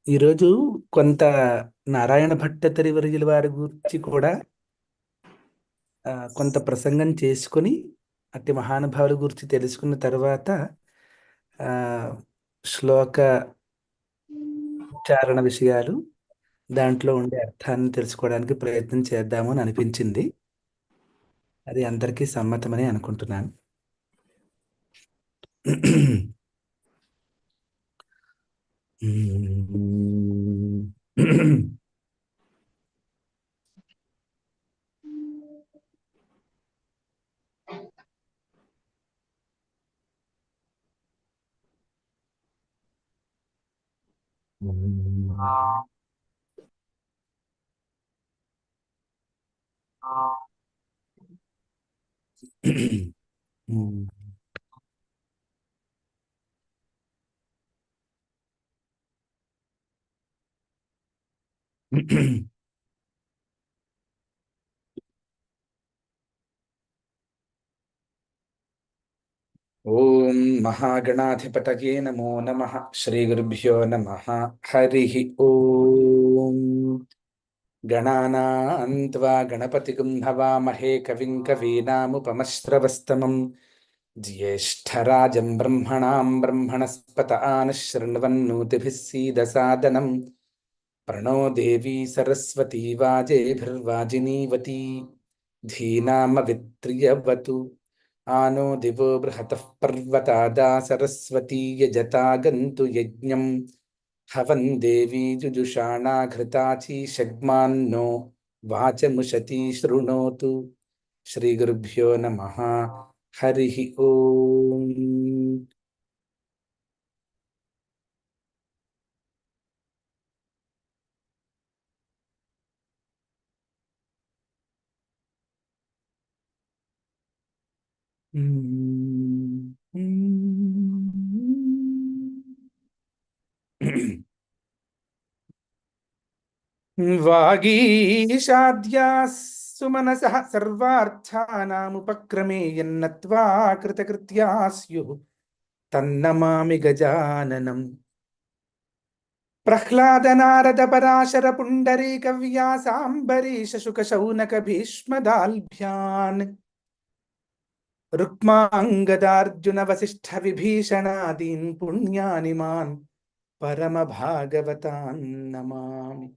ఈరోజు కొంత నారాయణ భట్టతిరివర్యుల వారి గురించి కూడా కొంత ప్రసంగం చేసుకొని అట్టి మహానుభావుల గురించి తెలుసుకున్న తర్వాత ఆ, శ్లోక ఉచ్చారణ విషయాలు దాంట్లో ఉండే అర్థాన్ని తెలుసుకోవడానికి ప్రయత్నం చేద్దాము అని అనిపించింది. అది అందరికీ సమ్మతమని అనుకుంటున్నాను. ఓం మహాగణాధిపతయే నమో నమః. శ్రీ గురుభ్యో నమః. హరి ఓం. గణానాం త్వా గణపతిగుం హవామహే కవిం కవీనాముపమశ్రవస్తమం జ్యేష్ఠరాజం బ్రహ్మణాం బ్రహ్మణస్పత ఆనశృణ్వన్నోతిభిः सीदसादनं प्रणो देवी सरस्वती वाजेभिर्वाजिनीवती धीनामवित्र्यवतु आनो दिवो बृहतः पर्वतादा सरस्वती यजता गन्तु यज्ञम् हवन् देवी जुजुषाणा घृताची षग्मान्नो वाचमुशती शृणोतु. श्रीगुरुभ्यो नमः. हरिः ओम्. वागीशाद्याः सुमनसः सर्वार्थानामुपक्रमे यन्नत्वा कृतकृत्याः स्युः तन्नमामि गजाननम्. प्रह्लाद नारद पराशर पुण्डरीक व्यासाम्बरीश शुक शौनक भीष्मदाल्भ्यान् रुक्माङ्गदार्जुन वसिष्ठ विभीषणादीन् पुण्यानि मान् परम भागवतान् नमामि.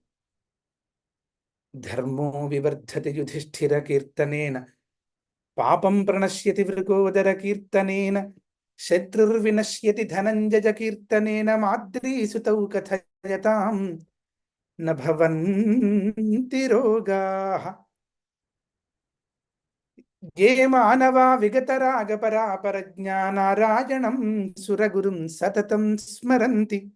धर्मो विवर्धते युधिष्ठिर कीर्तनेन पापं प्रणश्यति वृकोदर कीर्तनेन शत्रुर्विनश्यति धनञ्जय कीर्तनेन माद्रीसुतौ कथयतां न भवन्ति रोगाः. ये मानवा विगतरागपरापरज्ञानारायणं सुरगुरुं सततं स्मरन्ति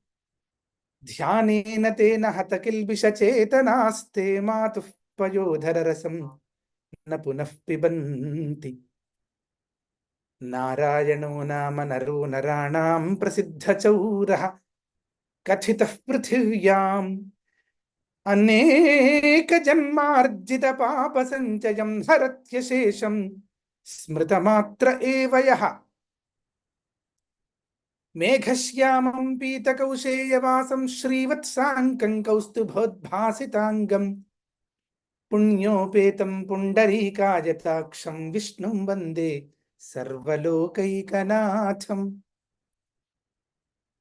ध्यानेन तेन हतकिल्बिषचेतनास्ते मातुः पयोधररसं न पुनः पिबन्ति. नारायणो नाम नरो नराणां प्रसिद्धचौरः कथितः पृथिव्याम् अनेकजन्मार्जितपापसञ्चयं हरत्यशेषं स्मृतमात्र एव यः. मेघश्यामं पीतकौशेयवासं श्रीवत्साङ्कं कौस्तुभोद्भासिताङ्गं पुण्योपेतं पुण्डरीकायताक्षं विष्णुं वन्दे सर्वलोकैकनाथम्.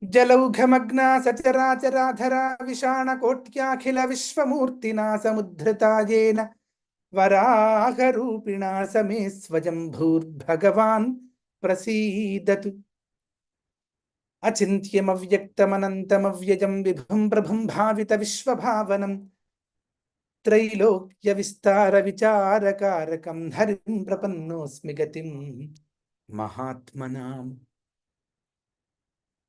जलौघमग्ना सचराचराधरा विषाणकोट्याखिल विश्वमूर्तिना समुद्धृता येन वराहरूपिणा समे स्वयं भूर्भगवान् प्रसीदतु. अचिन्त्यमव्यक्तमनन्तमव्ययं विभुं प्रभुं भावित विश्वभावनं त्रैलोक्य विस्तार विचारकारकं हरिं प्रपन्नोऽस्मि गतिं महात्मनाम्.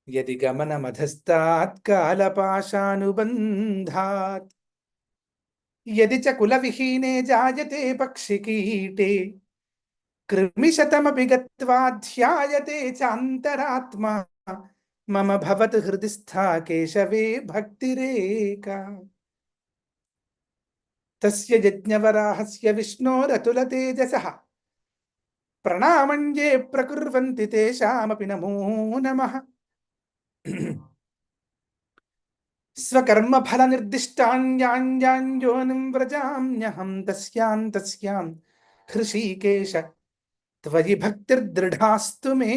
यदि गमनमधस्तात् कालपाशानुबन्धात् यदि च कुलविहीने जायते पक्षिकीटे कृमिशतमपि गत्वा ध्यायते चान्तरात्मा मम भवतु हृदि स्था केशवे भक्तिरेका. तस्य यज्ञवराहस्य विष्णोरतुलतेजसः प्रणामञ्जे प्रकुर्वन्ति तेषामपि नमो नमः. స్వకర్మ ఫల నిర్దిష్టాన్యాన్యాన్యోనిం వ్రజామ్యహం తస్యాం తస్యాం హృషీకేశ త్వయి భక్తిర్దృఢాస్తు మే.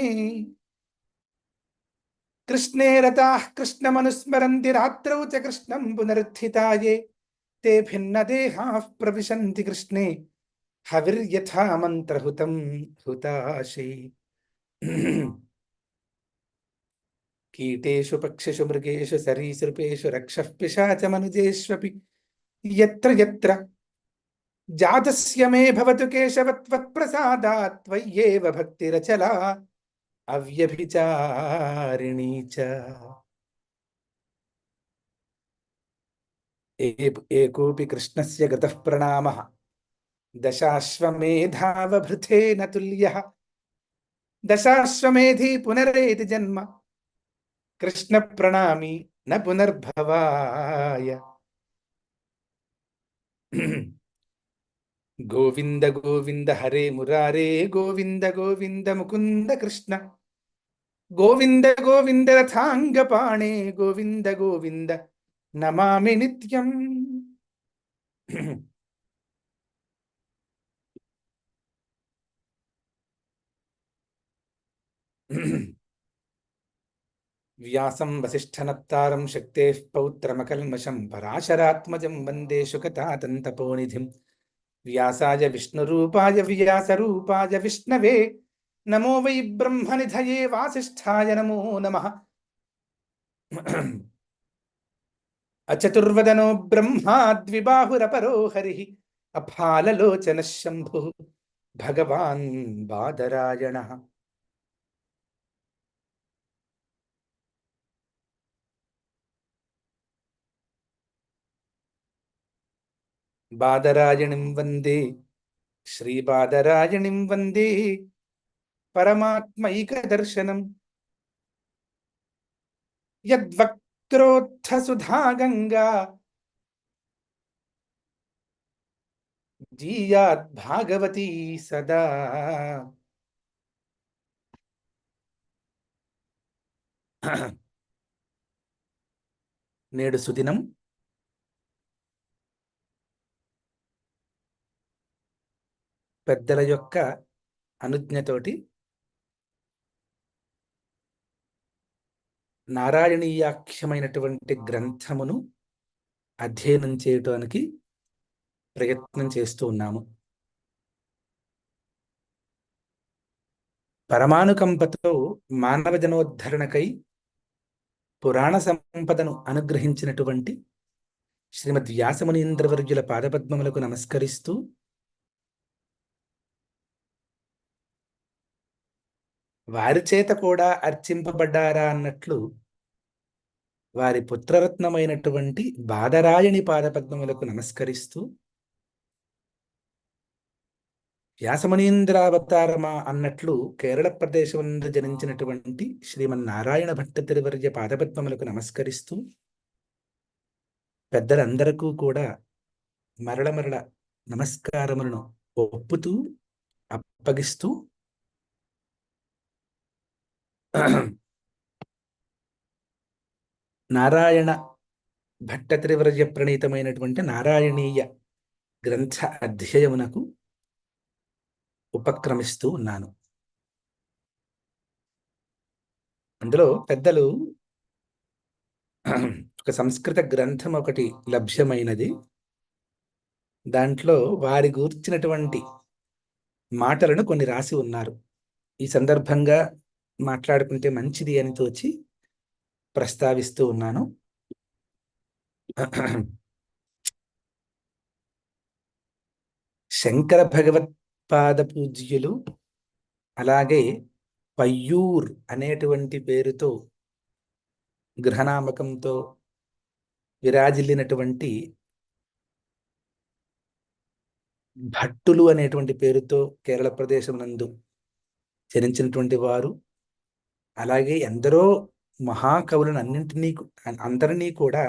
కృష్ణే రతాః కృష్ణమనుస్మరంతి రాత్రౌ చ కృష్ణం పునరుత్థితాయే తే భిన్నదేహాః ప్రవిశంతి కృష్ణే హవిర్యథా మంత్రహుతం హుతాశై. కీటేషు పక్షిషు మృగేషు సరీసృపేషు రక్షః పిశాచమనుజేష్వపి యత్ర యత్ర జాతస్య మే భవతు కేశవ త్వత్ప్రసాదాత్ త్వయ్యేవ భక్తిరచలా అవ్యభిచారిణీ చ. ఏకోపి కృష్ణస్య గతః ప్రణామః దశాశ్వమేధావభృతేన తుల్యః దశాశ్వమేధి పునరేతి జన్మ కృష్ణ ప్రణామి న పునర్భవాయ. గోవింద గోవింద హరే మురారే గోవింద గోవింద ముకుంద కృష్ణ గోవింద గోవింద రథాంగపాణే గోవింద గోవింద నమామి నిత్యం. వ్యాసం వసిష్ఠనప్తారం శక్తేః పౌత్రమకల్మషం పరాశరాత్మజం వందే శుకతాతంతపోనిధిం. వ్యాసాయ విష్ణురూపాయ వ్యాసరూపాయ విష్ణవే నమో వై బ్రహ్మనిధయే వాసిష్ఠాయ నమో నమః. అచతుర్వదనో బ్రహ్మా ద్విబాహురపరో హరిః అఫాలలోచనః శంభుః భగవాన్ బాదరాయణః. బాదరాయణిం వందే శ్రీబాదరాయణిం వందే పరమాత్మైకదర్శనం యద్వక్త్రోత్థ సుధా గంగా జీయాద్ భాగవతీ సదా. నేడు సుదినం పెద్దల యొక్క అనుజ్ఞతోటి నారాయణీయాఖ్యమైనటువంటి గ్రంథమును అధ్యయనం చేయటానికి ప్రయత్నం చేస్తూ ఉన్నాము. పరమానుకంపతో మానవ జనోద్ధరణకై పురాణ సంపదను అనుగ్రహించినటువంటి శ్రీమద్ వ్యాసమునీంద్రవర్యుల పాదపద్మములకు నమస్కరిస్తూ వారి చేత కూడా అర్చింపబడ్డారా అన్నట్లు వారి పుత్రరత్నమైనటువంటి బాదరాయణి పాదపద్మములకు నమస్కరిస్తూ వ్యాసమునీంద్రావతారమా అన్నట్లు కేరళ ప్రదేశం నుండి జనించినటువంటి శ్రీమన్నారాయణ భట్టతిరివర్య పాదపద్మములకు నమస్కరిస్తూ పెద్దలందరికీ కూడా మరల మరల నమస్కారములను ఒప్పుతూ అప్పగిస్తూ నారాయణ భట్టతిరివర్య ప్రణీతమైనటువంటి నారాయణీయ గ్రంథ అధ్యయమునకు ఉపక్రమిస్తూ ఉన్నాను. అందులో పెద్దలు ఒక సంస్కృత గ్రంథం ఒకటి లభ్యమైనది. దాంట్లో వారి గూర్చినటువంటి మాటలను కొన్ని రాసి ఉన్నారు. ఈ సందర్భంగా మాట్లాడుకుంటే మంచిది అని తోచి ప్రస్తావిస్తూ ఉన్నాను. శంకర భగవత్పాద పూజ్యులు అలాగే పయ్యూర్ అనేటువంటి పేరుతో గృహనామకంతో విరాజిల్లినటువంటి భట్టులు అనేటువంటి పేరుతో కేరళ ప్రదేశం నందు జనించినటువంటి వారు, అలాగే ఎందరో మహాకవులను అందరినీ కూడా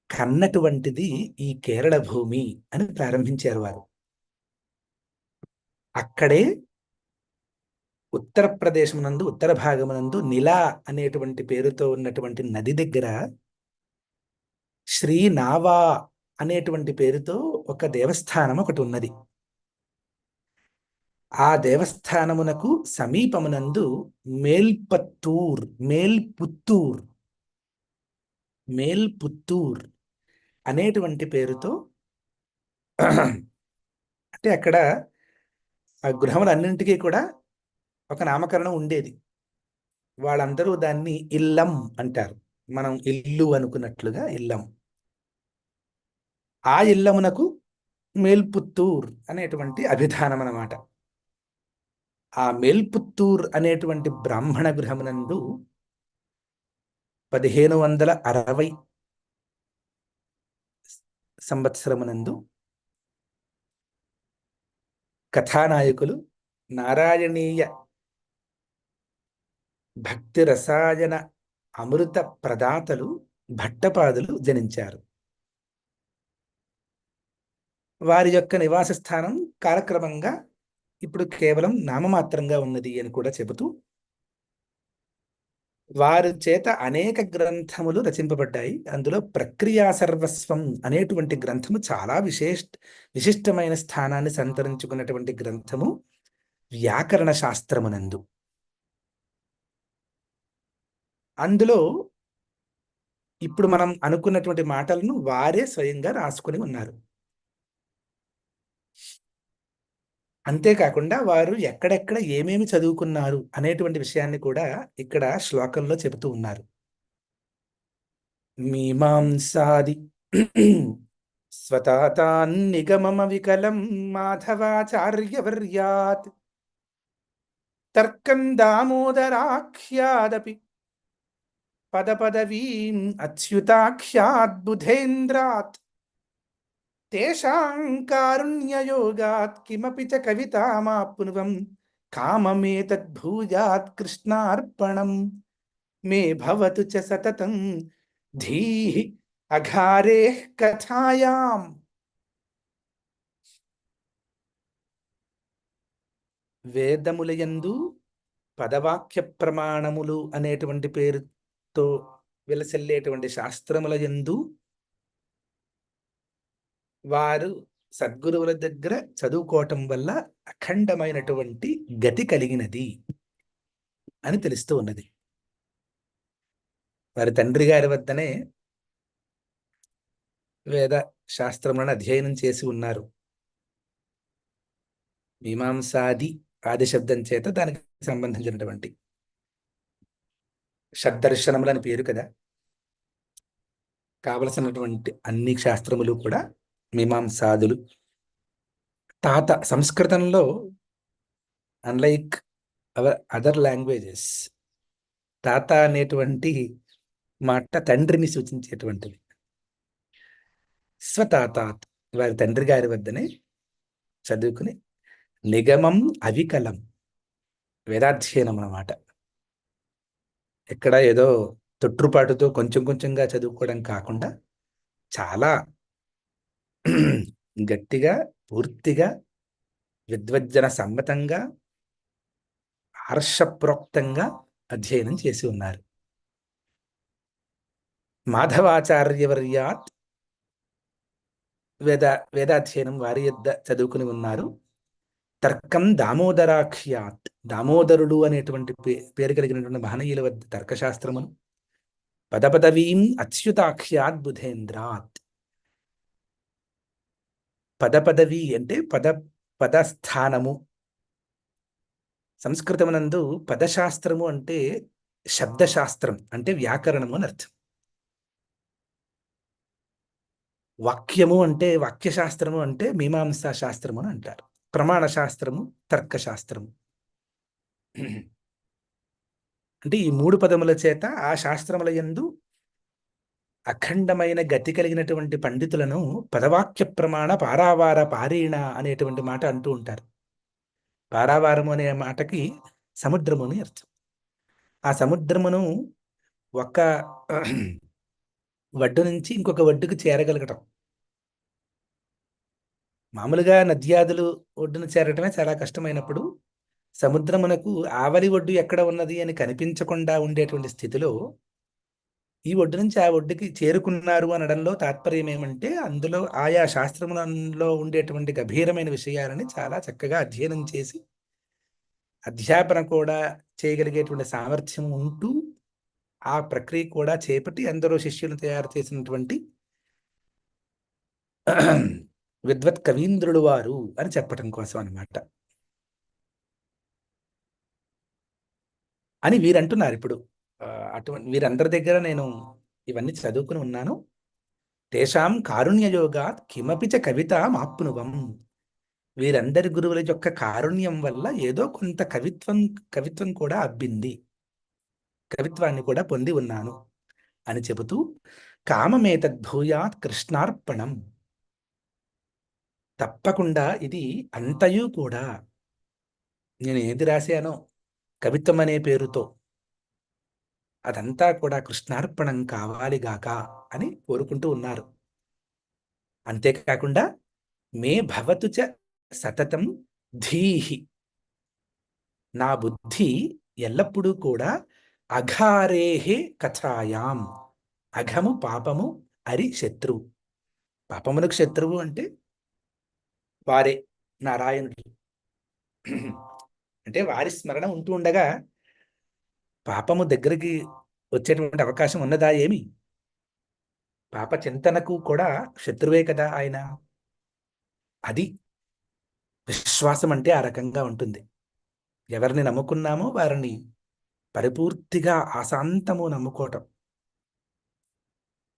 కన్నటువంటిది ఈ కేరళ భూమి అని ప్రారంభించారు వారు. అక్కడే ఉత్తరప్రదేశం నందు ఉత్తర భాగమునందు నిలా అనేటువంటి పేరుతో ఉన్నటువంటి నది దగ్గర శ్రీనావా అనేటువంటి పేరుతో ఒక దేవస్థానం ఒకటి ఉన్నది. ఆ దేవస్థానమునకు సమీపమునందు మేల్పత్తూర్ మేల్పుత్తూర్ మేల్పుత్తూర్ అనేటువంటి పేరుతో అంటే అక్కడ ఆ గృహములన్నింటికీ కూడా ఒక నామకరణం ఉండేది. వాళ్ళందరూ దాన్ని ఇల్లం అంటారు. మనం ఇల్లు అనుకున్నట్లుగా ఇల్లం. ఆ ఇల్లమునకు మేల్పుత్తూర్ అనేటువంటి అభిధానం అన్నమాట. ఆ మేల్పుత్తూర్ అనేటువంటి బ్రాహ్మణ గృహమునందు 1560 సంవత్సరమునందు కథానాయకులు నారాయణీయ భక్తి రసాయన అమృత ప్రదాతలు భట్టపాదులు జనించారు. వారి యొక్క నివాస స్థానం కాలక్రమంగా ఇప్పుడు కేవలం నామమాత్రంగా ఉన్నది అని కూడా చెబుతూ, వారి చేత అనేక గ్రంథములు రచింపబడ్డాయి. అందులో ప్రక్రియా సర్వస్వం అనేటువంటి గ్రంథము చాలా విశిష్టమైన స్థానాన్ని సంతరించుకున్నటువంటి గ్రంథము వ్యాకరణ శాస్త్రమునందు. అందులో ఇప్పుడు మనం అనుకున్నటువంటి మాటలను వారే స్వయంగా రాసుకుని ఉన్నారు. అంతేకాకుండా వారు ఎక్కడెక్కడ ఏమేమి చదువుకున్నారు అనేటువంటి విషయాన్ని కూడా ఇక్కడ శ్లోకంలో చెబుతూ ఉన్నారు. మీమాంసాది స్వతాతాన్నిగమమ వికలం మాధవాచార్యవర్యాత్ తర్కం దామోదరాఖ్యాదపి పదపదవీం అచ్యుతాఖ్యాద్ బుధేంద్రాత్ తేషాం కారుణ్యయోగాత్ కిమపి చ కవితామాప్నువం కామమేతద్భూయాత్ కృష్ణార్పణం మే భవతు చ సతతం ధీః అఘారేః కథాయాం. వేదములయందు పదవాక్య ప్రమాణములు అనేటువంటి పేరుతో విలసిల్లేటువంటి శాస్త్రములయందు వారు సద్గురువుల దగ్గర చదువుకోవటం వల్ల అఖండమైనటువంటి గతి కలిగినది అని తెలుస్తూ ఉన్నది. వారి తండ్రి గారి వద్దనే వేద శాస్త్రములను అధ్యయనం చేసి ఉన్నారు. మీమాంసాది ఆది శబ్దం చేత దానికి సంబంధించినటువంటి షడ్దర్శనములని పేరు కదా. కావలసినటువంటి అన్ని శాస్త్రములు కూడా మీమాంసాదులు. తాత సంస్కృతంలో అన్లైక్ అవర్ అదర్ లాంగ్వేజెస్ తాత అనేటువంటి మాట తండ్రిని సూచించేటువంటిది. స్వతాతాత్ వారి తండ్రి గారి వద్దనే చదువుకుని నిగమం అవికలం వేదాధ్యయనం అన్నమాట. ఎక్కడ ఏదో తొట్టుపాటుతో కొంచెం కొంచెంగా చదువుకోవడం కాకుండా చాలా గట్టిగా పూర్తిగా విద్వజ్జన సమ్మతంగా హర్షప్రోక్తంగా అధ్యయనం చేసి ఉన్నారు. మాధవాచార్యవర్యాత్ వేదాధ్యయనం వారి యొద్ద చదువుకుని ఉన్నారు. తర్కం దామోదరాఖ్యాత్ దామోదరుడు అనేటువంటి పేరు కలిగినటువంటి మహనీయుల వద్ద తర్కశాస్త్రమును పదపదవీం అచ్యుతాఖ్యాత్ బుధేంద్రాత్. పదపదవి అంటే పదస్థానము. సంస్కృతమునందు పదశాస్త్రము అంటే శబ్దశాస్త్రం అంటే వ్యాకరణము అని అర్థం. వాక్యము అంటే వాక్యశాస్త్రము అంటే మీమాంసా శాస్త్రము అని అంటారు. ప్రమాణ శాస్త్రము తర్కశాస్త్రము అంటే ఈ 3 పదముల చేత ఆ శాస్త్రముల యందు అఖండమైన గతి కలిగినటువంటి పండితులను పదవాక్య ప్రమాణ పారావార పారీణ అనేటువంటి మాట అంటూ ఉంటారు. పారావారము అనే మాటకి సముద్రము అని అర్థం. ఆ సముద్రమును ఒక ఒడ్డు నుంచి ఇంకొక ఒడ్డుకు చేరగలగటం. మామూలుగా నద్యాదులు ఒడ్డును చేరటమే చాలా కష్టమైనప్పుడు సముద్రమునకు ఆవలి ఒడ్డు ఎక్కడ ఉన్నది అని కనిపించకుండా ఉండేటువంటి స్థితిలో ఈ ఒడ్డు నుంచి ఆ ఒడ్డుకి చేరుకున్నారు అనడంలో తాత్పర్యం ఏమంటే అందులో ఆయా శాస్త్రములలో ఉండేటువంటి గభీరమైన విషయాలని చాలా చక్కగా అధ్యయనం చేసి అధ్యాపన కూడా చేయగలిగేటువంటి సామర్థ్యం ఉంటూ ఆ ప్రక్రియ కూడా చేపట్టి ఎందరో శిష్యులు తయారు చేసినటువంటి విద్వత్ కవీంద్రుడు వారు అని చెప్పటం కోసం అన్నమాట. అని వీరంటున్నారు ఇప్పుడు. అటువంటి వీరందరి దగ్గర నేను ఇవన్నీ చదువుకుని ఉన్నాను. తేషాం కారుణ్యయోగాత్ కిమపి చ కవితామాప్నువం. వీరందరి గురువుల యొక్క కారుణ్యం వల్ల ఏదో కొంత కవిత్వం కూడా అబ్బింది, కవిత్వాన్ని కూడా పొంది ఉన్నాను అని చెబుతూ కామమేతద్భూయాత్ కృష్ణార్పణం. తప్పకుండా ఇది అంతయు కూడా నేను ఏది రాశానో కవిత్వం అనే పేరుతో అదంతా కూడా కృష్ణార్పణం కావాలిగాక అని కోరుకుంటూ ఉన్నారు. అంతేకాకుండా మే భవతు చ సతతం ధీహి. నా బుద్ధి ఎల్లప్పుడూ కూడా అఘారేహే కథాయాం. అఘము పాపము, అరి శత్రువు. పాపమునకు శత్రువు అంటే వారే నారాయణుడు. అంటే వారి స్మరణ ఉంటూ ఉండగా పాపము దగ్గరికి వచ్చేటువంటి అవకాశం ఉన్నదా ఏమి? పాప చింతనకు కూడా శత్రువే కదా ఆయన. అది విశ్వాసం అంటే ఆ రకంగా ఉంటుంది. ఎవరిని నమ్ముకున్నామో వారిని పరిపూర్తిగా ఆశాంతము నమ్ముకోవటం.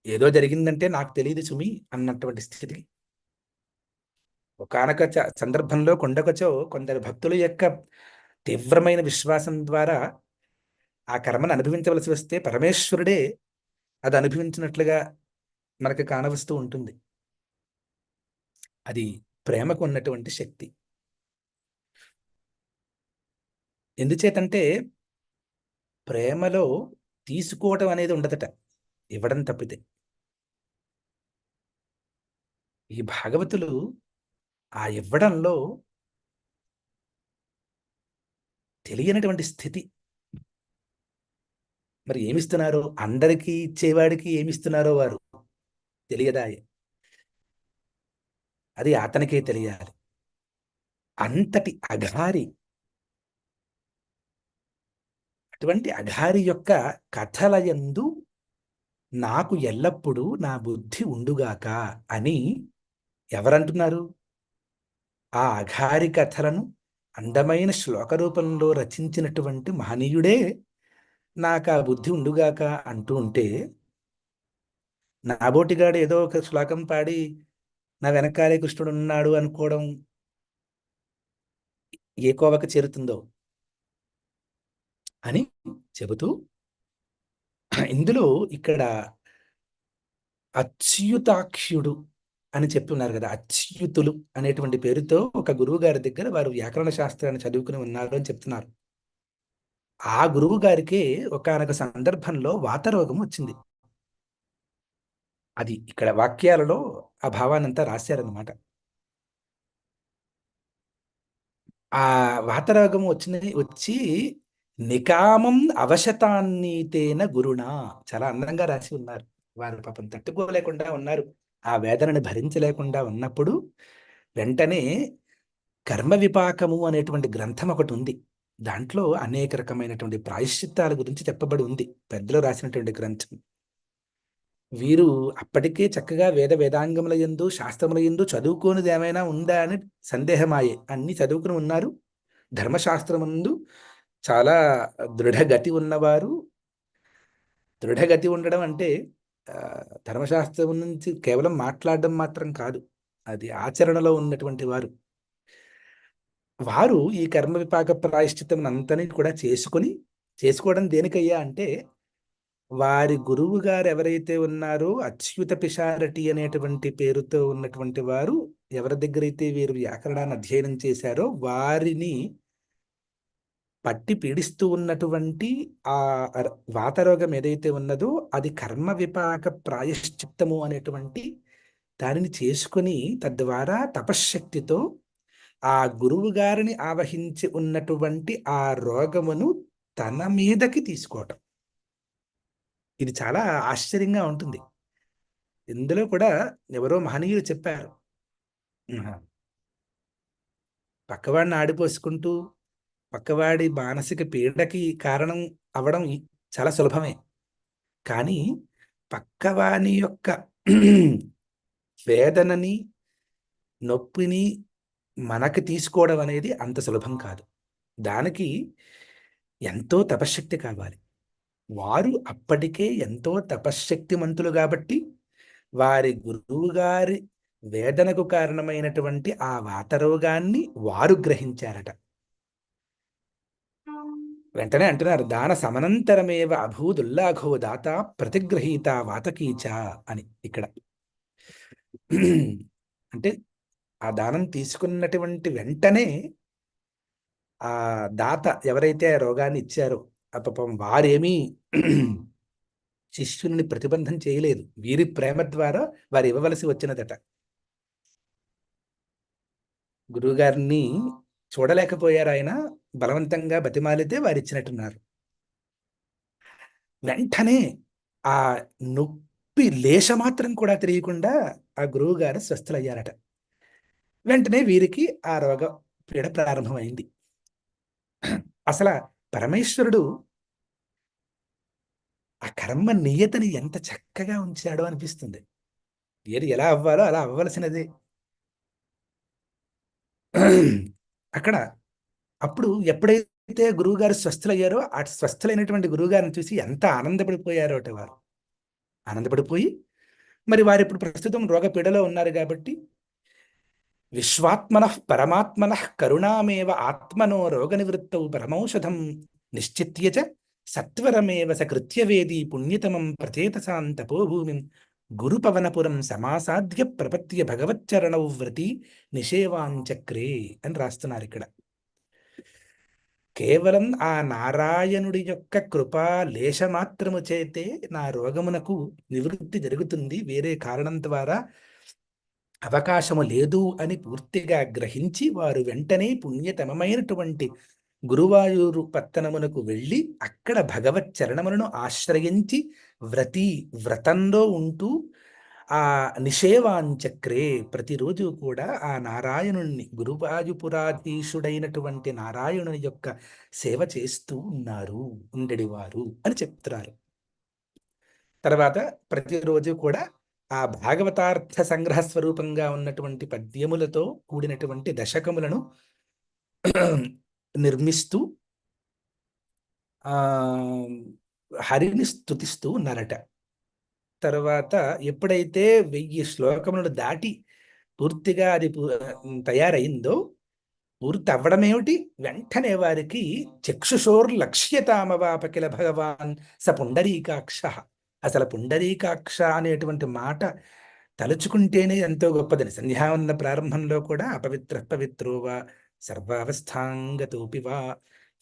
ఏదో జరిగిందంటే నాకు తెలియదు సుమి అన్నటువంటి స్థితి. ఒకానొక సందర్భంలో కొండకొచ్చో కొందరు భక్తుల యొక్క తీవ్రమైన విశ్వాసం ద్వారా ఆ కర్మను అనుభవించవలసి వస్తే పరమేశ్వరుడే అది అనుభవించినట్లుగా మనకు కానవస్తూ ఉంటుంది. అది ప్రేమకు ఉన్నటువంటి శక్తి. ఎందుచేతంటే ప్రేమలో తీసుకోవటం అనేది ఉండదట, ఇవ్వడం తప్పితే. ఈ భాగవతులు ఆ ఇవ్వడంలో తెలియనటువంటి స్థితి. మరి ఏమిస్తున్నారో, అందరికీ ఇచ్చేవాడికి ఏమిస్తున్నారో వారు తెలియదాయే. అది అతనికే తెలియాలి. అంతటి అఘారి. అటువంటి అఘారి యొక్క కథలయందు నాకు ఎల్లప్పుడూ నా బుద్ధి ఉండుగాక అని ఎవరంటున్నారు? ఆ అఘారి కథలను అందమైన శ్లోక రూపంలో రచించినటువంటి మహనీయుడే నాకు ఆ బుద్ధి ఉండుగాక అంటూ ఉంటే, నాబోటిగాడు ఏదో ఒక శ్లోకం పాడి నా వెనకాలే కృష్ణుడు ఉన్నాడు అనుకోవడం ఏ కోవకు చేరుతుందో అని చెబుతూ ఇందులో ఇక్కడ అచ్యుతాక్ష్యుడు అని చెప్తున్నారు కదా. అచ్యుతులు అనేటువంటి పేరుతో ఒక గురువు గారి దగ్గర వారు వ్యాకరణ శాస్త్రాన్ని చదువుకుని ఉన్నారు అని చెప్తున్నారు. ఆ గురువు గారికి ఒకానొక సందర్భంలో వాతరోగం వచ్చింది. అది ఇక్కడ వాక్యాలలో ఆ భావాన్నంతా రాశారనమాట. ఆ వాతరోగం వచ్చి నికామం అవశతాన్నీతేన గురుణ. చాలా అందంగా రాసి ఉన్నారు. వారు పాపం తట్టుకోలేకుండా ఉన్నారు. ఆ వేదనని భరించలేకుండా ఉన్నప్పుడు వెంటనే కర్మ విపాకము అనేటువంటి గ్రంథం ఒకటి ఉంది. దాంట్లో అనేక రకమైనటువంటి ప్రాయశ్చిత్తాల గురించి చెప్పబడి ఉంది. పెద్దలు రాసినటువంటి గ్రంథం. వీరు అప్పటికే చక్కగా వేదాంగముల యందు శాస్త్రముల యందు చదువుకోనిది ఏమైనా ఉందా అని సందేహమాయే. అన్ని చదువుకుని ఉన్నారు. ధర్మశాస్త్రముందు చాలా దృఢగతి ఉన్నవారు. దృఢగతి ఉండడం అంటే ధర్మశాస్త్రం నుంచి కేవలం మాట్లాడడం మాత్రం కాదు, అది ఆచరణలో ఉన్నటువంటి వారు. వారు ఈ కర్మ విపాక ప్రాయశ్చిత్తం అంతని కూడా చేసుకోవడం దేనికయ్యా అంటే, వారి గురువు గారు ఎవరైతే ఉన్నారో అచ్యుత పిశారటి అనేటువంటి పేరుతో ఉన్నటువంటి వారు, ఎవరి దగ్గరైతే వీరు వ్యాకరణాన్ని అధ్యయనం చేశారో వారిని పట్టి పీడిస్తూ ఉన్నటువంటి ఆ వాతరోగం ఏదైతే ఉన్నదో అది కర్మ విపాక ప్రాయశ్చిత్తము అనేటువంటి దానిని చేసుకుని తద్వారా తపశ్శక్తితో ఆ గురువు గారిని ఆవహించి ఉన్నటువంటి ఆ రోగమును తన మీదకి తీసుకోవటం. ఇది చాలా ఆశ్చర్యంగా ఉంటుంది. ఇందులో కూడా ఎవరో మహనీయులు చెప్పారు. ఆహా. పక్కవాడిని ఆడిపోసుకుంటూ పక్కవాడి మానసిక పీడకి కారణం అవడం చాలా సులభమే. కానీ పక్కవాని యొక్క వేదనని, నొప్పిని మనకి తీసుకోవడం అనేది అంత సులభం కాదు. దానికి ఎంతో తపశ్శక్తి కావాలి. వారు అప్పటికే ఎంతో తపశ్శక్తిమంతులు కాబట్టి వారి గురువు గారి వేదనకు కారణమైనటువంటి ఆ వాతరోగాన్ని వారు గ్రహించారట. వెంటనే అంటున్నారు, దాన సమనంతరమేవ అభూదుల్లాఘో దాత ప్రతిగ్రహీత వాతకీచ అని ఇక్కడ. అంటే ఆ దానం తీసుకున్నటువంటి వెంటనే ఆ దాత ఎవరైతే ఆ రోగాన్ని ఇచ్చారో ఆ పాపం వారేమీ శిష్యుని ప్రతిబంధం చేయలేదు. వీరి ప్రేమ ద్వారా వారు ఇవ్వవలసి వచ్చినదట. గురువుగారిని చూడలేకపోయారు ఆయన, బలవంతంగా బతిమాలితే వారు ఇచ్చినట్టున్నారు. వెంటనే ఆ నొప్పి లేశమాత్రం కూడా తెలియకుండా ఆ గురువు గారు స్వస్థులయ్యారట. వెంటనే వీరికి ఆ రోగ పీడ ప్రారంభమైంది. అసలు పరమేశ్వరుడు ఆ కర్మ నియతిని ఎంత చక్కగా ఉంచాడో అనిపిస్తుంది. ఏది ఎలా అవ్వాలో అలా అవ్వవలసినదే. అక్కడ అప్పుడు ఎప్పుడైతే గురువుగారు స్వస్థులయ్యారో ఆ స్వస్థులైనటువంటి గురువుగారిని చూసి ఎంత ఆనందపడిపోయారో అట వారు. ఆనందపడిపోయి మరి వారు ఇప్పుడు ప్రస్తుతం రోగపీడలో ఉన్నారు కాబట్టి విశ్వాత్మన పరమాత్మన కరుణామేవ ఆత్మనో రోగ నివృత్తౌ పరమౌషధం నిశ్చిత్య చ సత్వరమేవ సకృత్యవేది పుణ్యతమం ప్రచేతసాం తపోభూమిం గురుపవనపురం సమాసాద్య ప్రపత్య భగవచ్చరణౌ వ్రతి నిషేవాంచక్రే అని రాస్తున్నారు ఇక్కడ. కేవలం ఆ నారాయణుడి యొక్క కృపా లేశమాత్రము చేతే నా రోగమునకు నివృత్తి జరుగుతుంది, వేరే కారణం ద్వారా అవకాశము లేదు అని పూర్తిగా గ్రహించి వారు వెంటనే పుణ్యతమమైనటువంటి గురువాయూరు పత్తనమునకు వెళ్ళి అక్కడ భగవత్ చరణములను ఆశ్రయించి వ్రతంలో ఉంటూ ఆ నిషేవాంచక్రే ప్రతిరోజు కూడా ఆ నారాయణుణ్ణి గురువాయుపురాధీశుడైనటువంటి నారాయణుని యొక్క సేవ చేస్తూ ఉండేవారు అని చెప్తున్నారు. తర్వాత ప్రతిరోజు కూడా ఆ భాగవతార్థ సంగ్రహ స్వరూపంగా ఉన్నటువంటి పద్యములతో కూడినటువంటి దశకములను నిర్మిస్తూ ఆ హరిని స్తుతిస్తూ ఉన్నారట. తర్వాత ఎప్పుడైతే 1000 శ్లోకములను దాటి పూర్తిగా అది తయారైందో, పూర్తి అవ్వడమేమిటి, వెంటనే వారికి చక్షుషోర్లక్ష్యతామవాపకిల భగవాన్ స పుండరీకాక్ష. అసలు పుండరీకాక్ష అనేటువంటి మాట తలుచుకుంటేనే ఎంతో గొప్పదని. సంధ్యావందన ప్రారంభంలో కూడా అపవిత్ర పవిత్రోవా సర్వావస్థాంగతోపి వా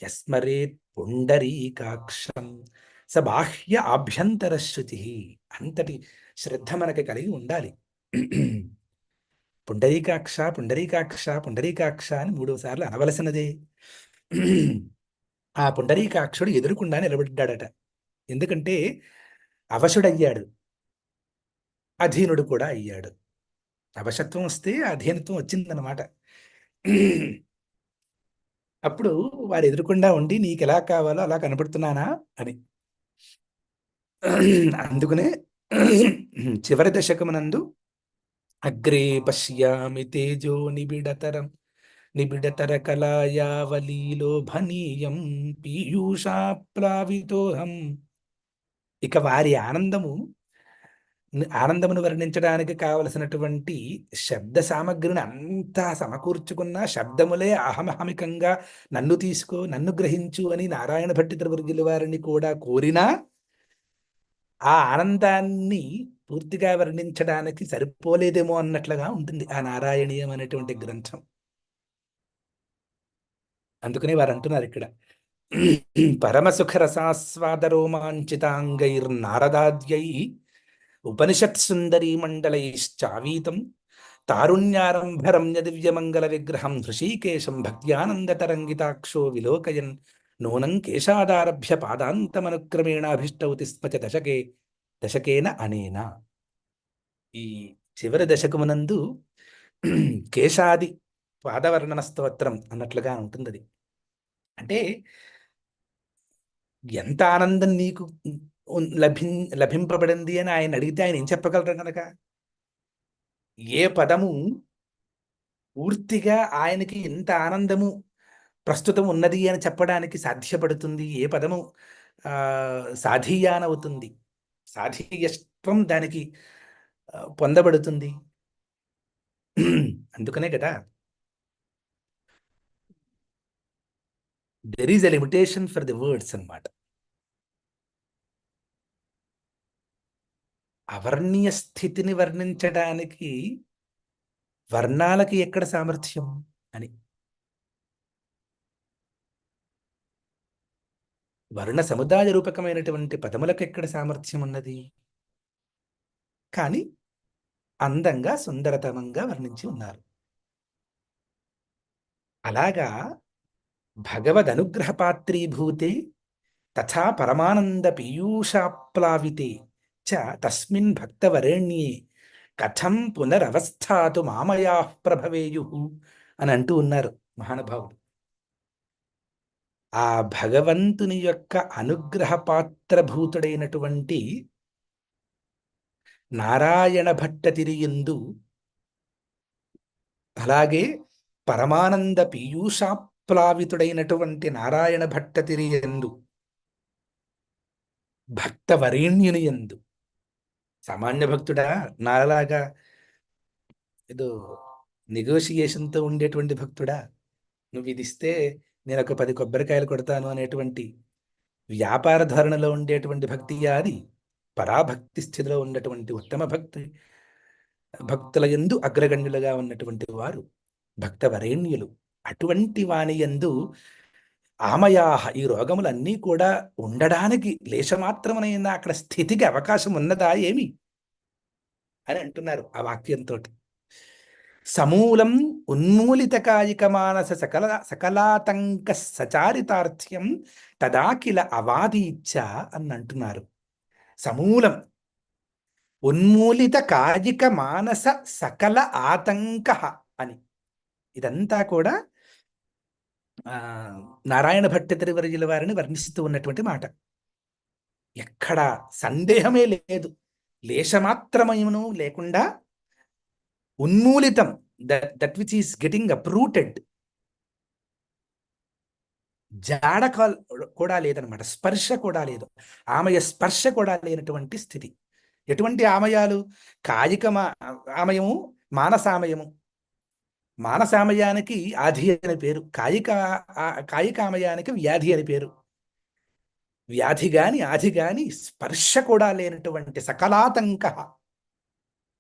యస్మరేత్ పుండరీకాక్షం స బాహ్య ఆభ్యంతర శుచి. అంతటి శ్రద్ధ మనకి కలిగి ఉండాలి. పుండరీకాక్ష పుండరీకాక్ష పుండరీకాక్ష అని 3 సార్లు అనవలసినదే. ఆ పుండరీకాక్షుడు ఎదురుకుండా నిలబడ్డాడట. ఎందుకంటే అవశుడయ్యాడు, అధీనుడు కూడా అయ్యాడు. అవశత్వం వస్తే అధీనత్వం వచ్చిందనమాట. అప్పుడు వారు ఎదురుకుండా ఉండి నీకు ఎలా కావాలో అలా కనపడుతున్నానా అని. అందుకనే చివరి దశకమునందు అగ్రే పశ్యామి తేజో నిబిడతర కళాయావలీలోభనీయం పీయూషాప్లావితోహం. ఇక వారి ఆనందమును వర్ణించడానికి కావలసినటువంటి శబ్ద సామగ్రిని అంతా సమకూర్చుకున్న శబ్దములే అహమహమికంగా నన్ను తీసుకో, నన్ను గ్రహించు అని నారాయణ భట్టి త్రివర్గుల వారిని కూడా కోరినా ఆ ఆనందాన్ని పూర్తిగా వర్ణించడానికి సరిపోలేదేమో అన్నట్లుగా ఉంటుంది ఆ నారాయణీయం అనేటువంటి గ్రంథం. అందుకనే వారు అంటున్నారు ఇక్కడ, పరమసుఖ రసాస్వాద రోమాంచితాంగైర్నారదాద్యై ఉపనిషత్ సుందరీ మండలైశ్చావీతం తారుణ్యారంభరమ్య దివ్యమంగళ విగ్రహం హృషీకేశం భక్త్యానంద తరంగితాక్షో విలోకయన్ నూనం కేశాదారభ్య పాదాంతమనుక్రమేణాభిష్టౌతి స్మ చ దశకేన అనేన. ఈ చివరి దశకమునందు కేశాది పాదవర్ణన స్తోత్రం అన్నట్లుగా ఉంటుంది అది. అంటే ఎంత ఆనందం నీకు లభింపబడింది అని ఆయన అడిగితే ఆయన ఏం చెప్పగలరు కనుక? ఏ పదము పూర్తిగా ఆయనకి ఎంత ఆనందము ప్రస్తుతం ఉన్నది అని చెప్పడానికి సాధ్యపడుతుంది? ఏ పదము సాధీయానవుతుంది, సాధీయత్వం దానికి పొందబడుతుంది? అందుకనే కదా there is a limitation for the words అన్నమాట. అవర్ణీయ స్థితిని వర్ణించడానికి వర్ణాలకి ఎక్కడ సామర్థ్యం అని. వర్ణ సముదాయ రూపకమైనటువంటి పదములకు ఎక్కడ సామర్థ్యం ఉన్నది? కానీ అందంగా సుందరతమంగా వర్ణించి ఉన్నారు. అలాగా భగవద్ అనుగ్రహ పాత్రీభూతే తథా పరమానంద పీయూషాప్లావితే చ తస్మిన్ భక్తవరేణ్యే కథం పునరవస్థాతు మామయా ప్రభవేయు అని అంటూ ఉన్నారు మహానుభావుడు. ఆ భగవంతుని యొక్క అనుగ్రహ పాత్రభూతుడైనటువంటి నారాయణ భట్టతిరియందు, అలాగే పరమానంద పీయూషాప్లావితుడైనటువంటి నారాయణ భట్టతిరియందు, భక్తవరేణ్యుని యందు, సామాన్య భక్తుడా నాలాగా ఏదో నెగోషియేషన్తో ఉండేటువంటి భక్తుడా, నువ్వు ఇది ఇస్తే నేను ఒక 10 కొబ్బరికాయలు కొడతాను అనేటువంటి వ్యాపార ధోరణిలో ఉండేటువంటి భక్తి అది పరాభక్తి స్థితిలో ఉన్నటువంటి ఉత్తమ భక్తుల యందు అగ్రగణ్యులుగా ఉన్నటువంటి వారు భక్తవరేణ్యులు. అటువంటి వాని యందు ఆమయాహ, ఈ రోగములన్నీ కూడా ఉండడానికి లేశమాత్రమునైనా అక్కడ స్థితికి అవకాశం ఉన్నదా ఏమి అని అంటున్నారు ఆ వాక్యంతో. సమూలం ఉన్మూలిత కాయిక మానస సకలాతంక సచారితార్థ్యం తదాకిల అవాదీచ్చ అని అంటున్నారు. సమూలం ఉన్మూలిత కాయిక మానస సకల ఆతంక అని. ఇదంతా కూడా నారాయణ భట్టతిరివర్యుల వారిని వర్ణిస్తూ ఉన్నటువంటి మాట. ఎక్కడ సందేహమే లేదు, లేశమాత్రమయమును లేకుండా ఉన్మూలితం, that which is getting uprooted, జాడ కూడా లేదనమాట, స్పర్శ కూడా లేదు, ఆమయ స్పర్శ కూడా లేనటువంటి స్థితి. ఎటువంటి ఆమయాలు? కాయిక ఆమయము, మానసామయము. మానసామయానికి ఆధి అని పేరు, కాయికామయానికి వ్యాధి అని పేరు. వ్యాధి గాని ఆధి గాని స్పర్శ కూడా లేనటువంటి సకలాతంక,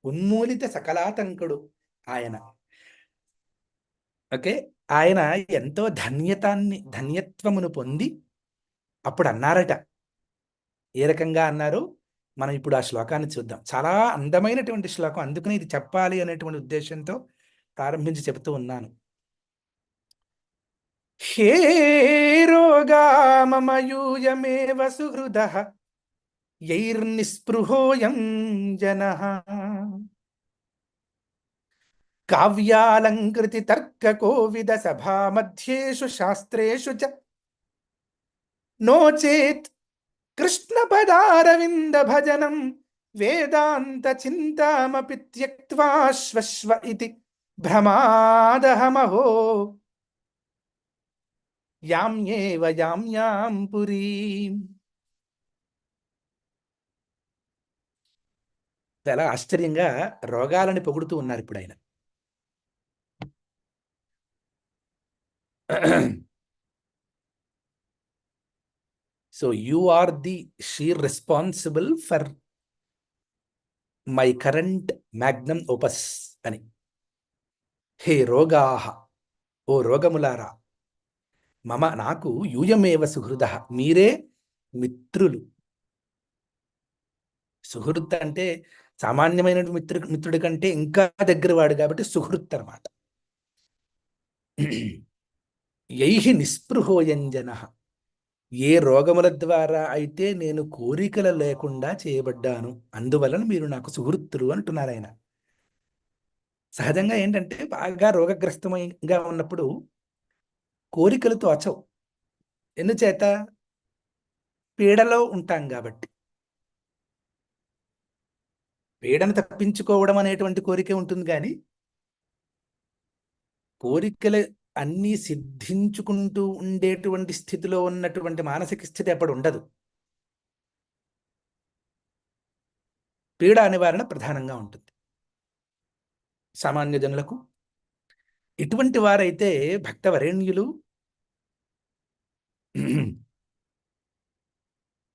ఉన్మూలిత సకలాతంకుడు ఆయన. ఓకే, ఆయన ఎంతో ధన్యత్వమును పొంది అప్పుడు అన్నారట. ఏ రకంగా అన్నారు మనం ఇప్పుడు ఆ శ్లోకాన్ని చూద్దాం. చాలా అందమైనటువంటి శ్లోకం, అందుకని ఇది చెప్పాలి అనేటువంటి ఉద్దేశంతో ప్రారంభించి చెబుతూ ఉన్నాను. హే రోగా మమ యూయమేవ సుహృదః యైర్నిస్పృహోయం జనః కావ్యాలంకృతి తర్క కోవిద సభా మధ్యేషు శాస్త్రేషు చ నోచేత్ కృష్ణ పదారవింద భజనం వేదాంత చింతామపి త్యక్త్వా శ్వశ్వ ఇతి భ్రమాదహమహో యామ్యేవ యామ్యాం పురీం. చాలా ఆశ్చర్యంగా రోగాలని పొగుడుతూ ఉన్నారు ఇప్పుడు ఆయన. So you are the sheer responsible for my current magnum opus అని. హే రోగాహ, ఓ రోగములారా, మమ నాకు యూయమేవ సుహృద, మీరే మిత్రులు. సుహృత్ అంటే సామాన్యమైన మిత్రుడి కంటే ఇంకా దగ్గర వాడు కాబట్టి సుహృత్ అనమాట. యైహి నిస్పృహోయంజన, ఏ రోగముల ద్వారా అయితే నేను కోరికలు లేకుండా చేయబడ్డాను, అందువలన మీరు నాకు సుహృత్తులు అంటున్నారు ఆయన. సహజంగా ఏంటంటే బాగా రోగగ్రస్తమైగా ఉన్నప్పుడు కోరికలు తోచవు. ఎందుచేత? పీడలో ఉంటాం కాబట్టి. పీడను తప్పించుకోవడం అనేటువంటి కోరికే ఉంటుంది కానీ కోరికలు అన్నీ సిద్ధించుకుంటూ ఉండేటువంటి స్థితిలో ఉన్నటువంటి మానసిక స్థితి అప్పుడు ఉండదు. పీడ నివారణ ప్రధానంగా ఉంటుంది సామాన్య జనులకు. ఇటువంటి వారైతే భక్తవరేణ్యులు,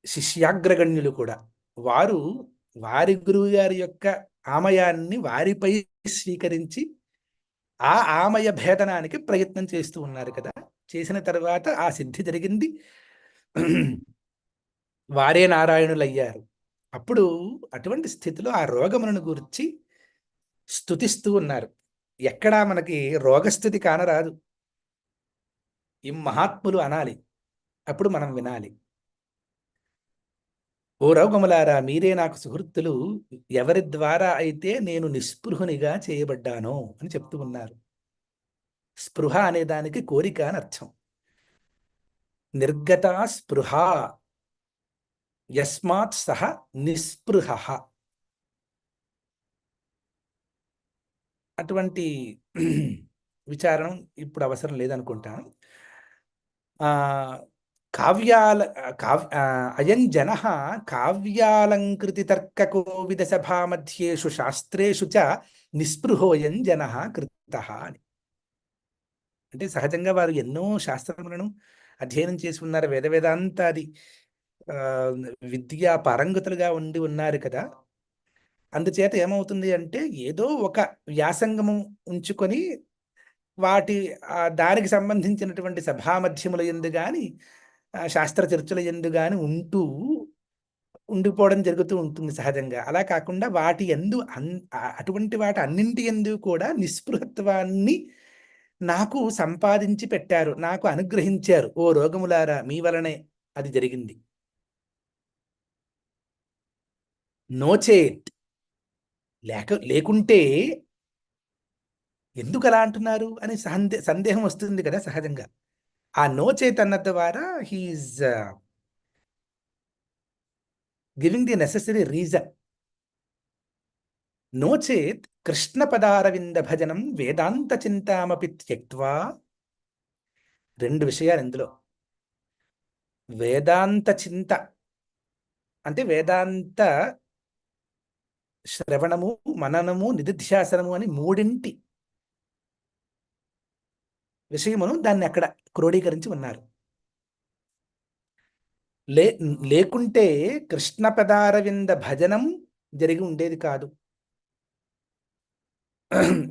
శిష్యాగ్రగణ్యులు కూడా, వారు వారి గురువు గారి యొక్క ఆమయాన్ని వారిపై స్వీకరించి ఆ ఆమయ భేదనానికి ప్రయత్నం చేస్తూ ఉన్నారు కదా. చేసిన తర్వాత ఆ సిద్ధి జరిగింది. వారే నారాయణులయ్యారు. అప్పుడు అటువంటి స్థితిలో ఆ రోగములను గురించి స్తుతిస్తూ ఉన్నారు. ఎక్కడా మనకి రోగస్థితి కానరాదు. ఈ మహాత్ములు అనాలి, అప్పుడు మనం వినాలి. ఓ రోగములారా, మీరే నాకు సుహృత్తులు, ఎవరి ద్వారా అయితే నేను నిస్పృహునిగా చేయబడ్డానో అని చెప్తూ ఉన్నారు. స్పృహ అనే దానికి కోరిక అని అర్థం. నిర్గత స్పృహ యస్మాత్ సహ నిస్పృహ. అటువంటి విచారం ఇప్పుడు అవసరం లేదనుకుంటాను. ఆ కావ్యాల అయం జన కావ్యాలంకృతి తర్క కోవిద సభామధ్యేషు శాస్త్రేషు చ నిస్పృహోయం జన కృత అని. అంటే సహజంగా వారు ఎన్నో శాస్త్రములను అధ్యయనం చేసి ఉన్నారు, వేద వేదాంతాది ఆ, విద్యా పారంగతులుగా ఉండి ఉన్నారు కదా. అందుచేత ఏమవుతుంది అంటే ఏదో ఒక వ్యాసంగము ఉంచుకొని వాటి దానికి సంబంధించినటువంటి సభామధ్యముల యందు గాని శాస్త్ర చర్చల యందు గాని ఉండిపోవడం జరుగుతూ ఉంటుంది సహజంగా. అలా కాకుండా వాటి యందు అటువంటి వాటి అన్నింటి యందు కూడా నిస్పృహత్వాన్ని నాకు సంపాదించి పెట్టారు, నాకు అనుగ్రహించారు. ఓ రోగములారా, మీ వలనే అది జరిగింది. నోచేత్, లేకుంటే ఎందుకు అలా అంటున్నారు అని సందేహం వస్తుంది కదా సహజంగా. ఆ నోచేత్ అన్న ద్వారా he is giving the necessary reason. నోచేత్ కృష్ణ పదారవింద భజనం వేదాంత చింతామపి త్యక్త్వా. రెండు విషయాలు ఇందులో. వేదాంత చింత అంటే వేదాంత శ్రవణము, మననము, నిధిధ్యాసనము అని మూడింటి విషయమును దాన్ని అక్కడ క్రోడీకరించి ఉన్నారు. లే లేకుంటే కృష్ణ పదారవింద భజనం జరిగి ఉండేది కాదు.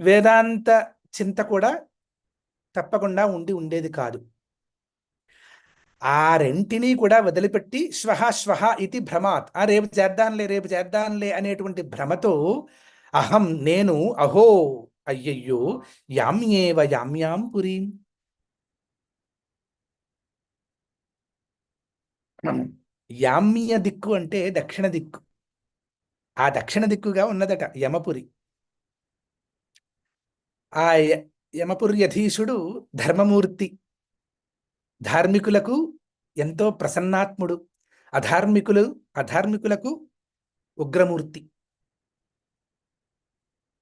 వేదాంత చింత కూడా తప్పకుండా ఉండేది కాదు. ఆ రెంటిని కూడా వదిలిపెట్టి శ్వహ శ్వహ ఇది భ్రమాత్, రేపు చేద్దాంలే రేపు చేద్దాంలే అనేటువంటి భ్రమతో అహం నేను అహో అయ్యయ్యో యామ్యేవ యామ్యాం పురీం. యామ్య దిక్కు అంటే దక్షిణ దిక్కు. ఆ దక్షిణ దిక్కుగా ఉన్నదట యమపురి. ఆ యమపురి యధీశుడు ధర్మమూర్తి, ధార్మికులకు ఎంతో ప్రసన్నాత్ముడు, అధార్మికులకు ఉగ్రమూర్తి.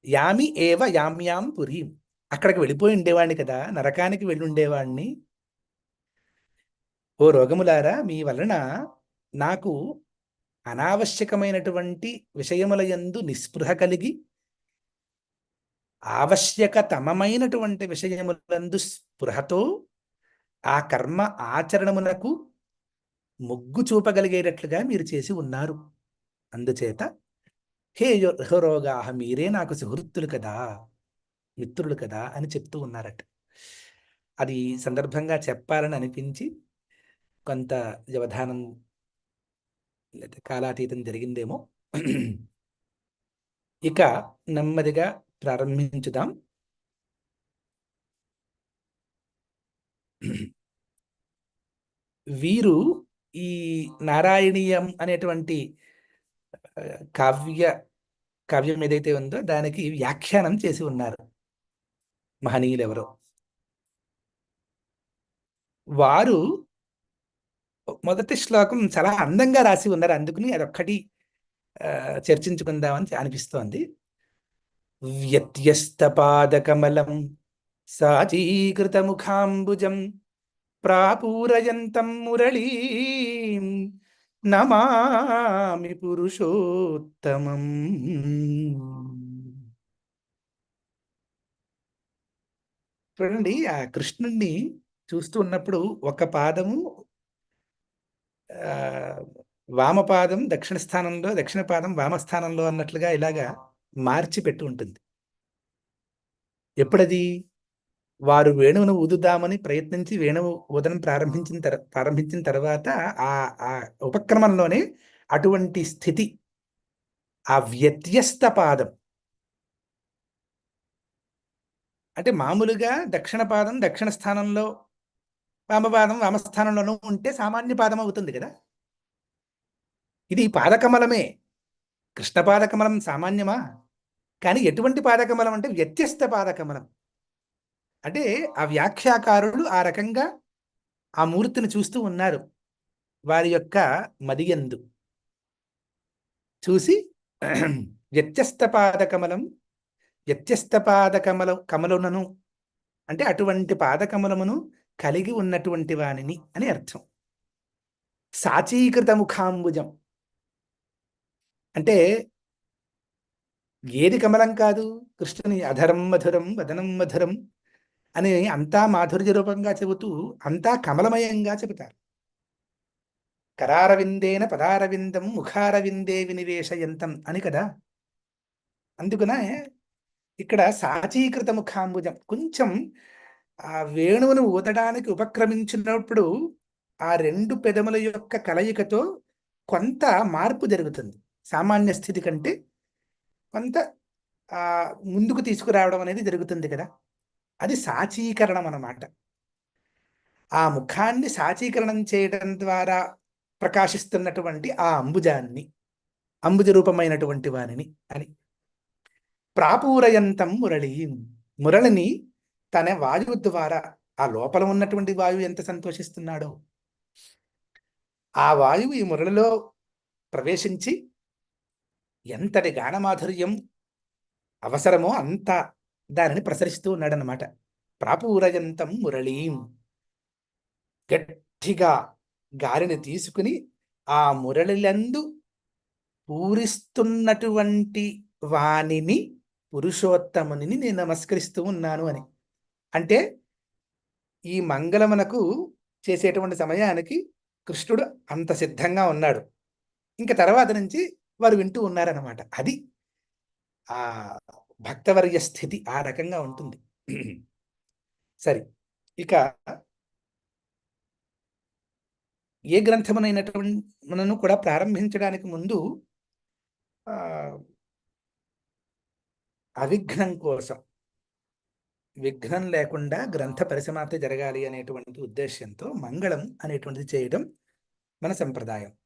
యామి ఏవ యామ్యాం పురీం. అక్కడికి వెళ్ళిపోయి ఉండేవాడిని కదా, నరకానికి వెళ్ళి ఉండేవాడిని. ఓ రోగములారా, మీ వలన నాకు అనావశ్యకమైనటువంటి విషయముల యందు నిస్పృహ కలిగి ఆవశ్యకతమైనటువంటి విషయములందు స్పృహతో ఆ కర్మ ఆచరణమునకు మొగ్గు చూపగలిగేటట్లుగా మీరు చేసి ఉన్నారు. అందుచేత హే రోగా, మీరే నాకు సుహృత్తులు కదా, మిత్రులు కదా అని చెప్తూ ఉన్నారట. అది సందర్భంగా చెప్పాలని అనిపించి కొంత వ్యవధానం కాలాతీతం జరిగిందేమో. ఇక నెమ్మదిగా ప్రారంభించుదాం. వీరు ఈ నారాయణీయం అనేటువంటి ఆ, కావ్య కావ్యం ఏదైతే ఉందో దానికి వ్యాఖ్యానం చేసి ఉన్నారు మహనీయులు ఎవరో. వారు మొదటి శ్లోకం చాలా అందంగా రాసి ఉన్నారు, అందుకని అదొక్కటి ఆ, చర్చించుకుందామని అనిపిస్తోంది. వ్యత్యస్తపాదకమలం సాచీకృతముఖాంబుజం ప్రాపూరయంతం మురళీం నమామి పురుషోత్తమం. చూడండి, ఆ కృష్ణుణ్ణి చూస్తూ ఉన్నప్పుడు ఒక పాదము ఆ, వామపాదం దక్షిణ స్థానంలో, దక్షిణ పాదం వామస్థానంలో అన్నట్లుగా ఇలాగా మార్చి పెట్టి ఉంటుంది. ఎప్పుడది? వారు వేణువును ఊదుదామని ప్రయత్నించి వేణువు ఊదనం ప్రారంభించిన తర్వాత ఆ ఆ ఉపక్రమంలోనే అటువంటి స్థితి, ఆ వ్యత్యస్త పాదం అంటే మామూలుగా దక్షిణ పాదం దక్షిణ స్థానంలో, వామపాదం వామస్థానంలోనూ ఉంటే సామాన్య పాదం అవుతుంది కదా. ఇది పాదకమలమే. కృష్ణ పాదకమలం సామాన్యమా? కానీ ఎటువంటి పాదకమలం అంటే వ్యత్యస్త పాదకమలం. అంటే ఆ వ్యాఖ్యాకారులు ఆ రకంగా ఆ మూర్తిని చూస్తూ ఉన్నారు వారి యొక్క మదియందు. చూసి వ్యత్యస్త పాదకమలం, వ్యత్యస్త కమలునను అంటే అటువంటి పాదకమలమును కలిగి ఉన్నటువంటి వానిని అని అర్థం. సాచీకృత ముఖాంబుజం అంటే ఏది కమలం కాదు? కృష్ణుని అధరం మధురం వదనం మధురం అని అంతా మాధుర్య రూపంగా చెబుతూ అంతా కమలమయంగా చెబుతారు. కరారవిందేన పదారవిందం ముఖారవిందే వినివేశయంతం అని కదా. అందుకనే ఇక్కడ సాచీకృత ముఖాంబుజం కొంచెం ఆ వేణువును ఊదడానికి ఉపక్రమించినప్పుడు ఆ రెండు పెదముల యొక్క కలయికతో కొంత మార్పు జరుగుతుంది. సామాన్య స్థితి కంటే కొంత ఆ ముందుకు తీసుకురావడం అనేది జరుగుతుంది కదా. అది సాచీకరణం అన్నమాట. ఆ ముఖాన్ని సాచీకరణం చేయడం ద్వారా ప్రకాశిస్తున్నటువంటి ఆ అంబుజాన్ని, అంబుజ రూపమైనటువంటి వారిని అని. ప్రాపూరయంతం మురళీం, మురళిని తన వాయువు ద్వారా, ఆ లోపల ఉన్నటువంటి వాయువు ఎంత సంతోషిస్తున్నాడో ఆ వాయువు ఈ మురళిలో ప్రవేశించి ఎంతటి గానమాధుర్యం అవసరమో అంత దానిని ప్రసరిస్తూ ఉన్నాడనమాట. ప్రాపూరయంతం మురళీం, గట్టిగా గాలిని తీసుకుని ఆ మురళిలందు పూరిస్తున్నటువంటి వాణిని, పురుషోత్తముని నేను నమస్కరిస్తూ ఉన్నాను అని. అంటే ఈ మంగళమునకు చేసేటువంటి సమయానికి కృష్ణుడు అంత సిద్ధంగా ఉన్నాడు. ఇంకా తర్వాత నుంచి వారు వింటూ ఉన్నారన్నమాట. అది ఆ భక్తవర్య స్థితి ఆ రకంగా ఉంటుంది. సరే, ఇక ఏ గ్రంథమునైనటువంటి మనను కూడా ప్రారంభించడానికి ముందు ఆ అవిఘ్నం కోసం, విఘ్నం లేకుండా గ్రంథ పరిసమాప్తి జరగాలి అనేటువంటి ఉద్దేశ్యంతో మంగళం అనేటువంటిది చేయడం మన సంప్రదాయం.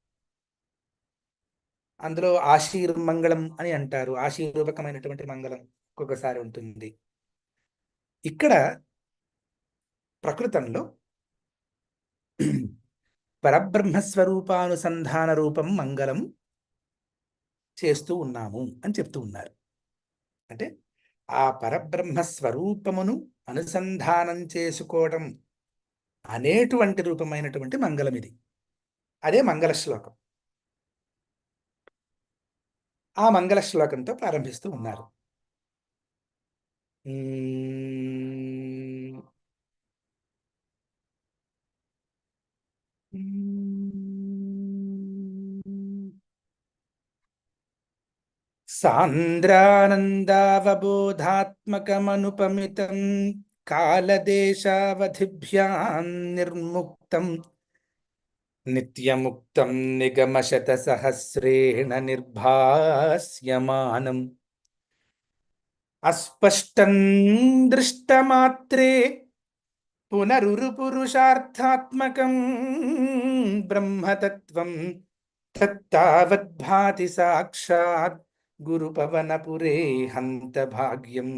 అందులో ఆశీర్మంగళం అని అంటారు. ఆశీర్రూపకమైనటువంటి మంగళం ఒక్కొక్కసారి ఉంటుంది. ఇక్కడ ప్రకృతంలో పరబ్రహ్మస్వరూపానుసంధాన రూపం మంగళం చేస్తూ ఉన్నాము అని చెప్తూ ఉన్నారు. అంటే ఆ పరబ్రహ్మ స్వరూపమును అనుసంధానం చేసుకోవడం అనేటువంటి రూపమైనటువంటి మంగళం ఇది. అదే మంగళ శ్లోకం. ఆ మంగళ శ్లోకంతో ప్రారంభిస్తూ ఉన్నారు. సాంద్రానందావబోధాత్మకమనుపమితం కాలదేశావధిభ్యాం నిర్ముక్తం నిత్యముక్తం నిగమశతసహస్రేణ నిర్భాస్యమానం అస్పష్టం దృష్టమాత్రే పునరురుపురుషార్థాత్మకం బ్రహ్మతత్వం తత్తావద్భాతి సాక్షాత్ గురుపవనపురే హంత భాగ్యం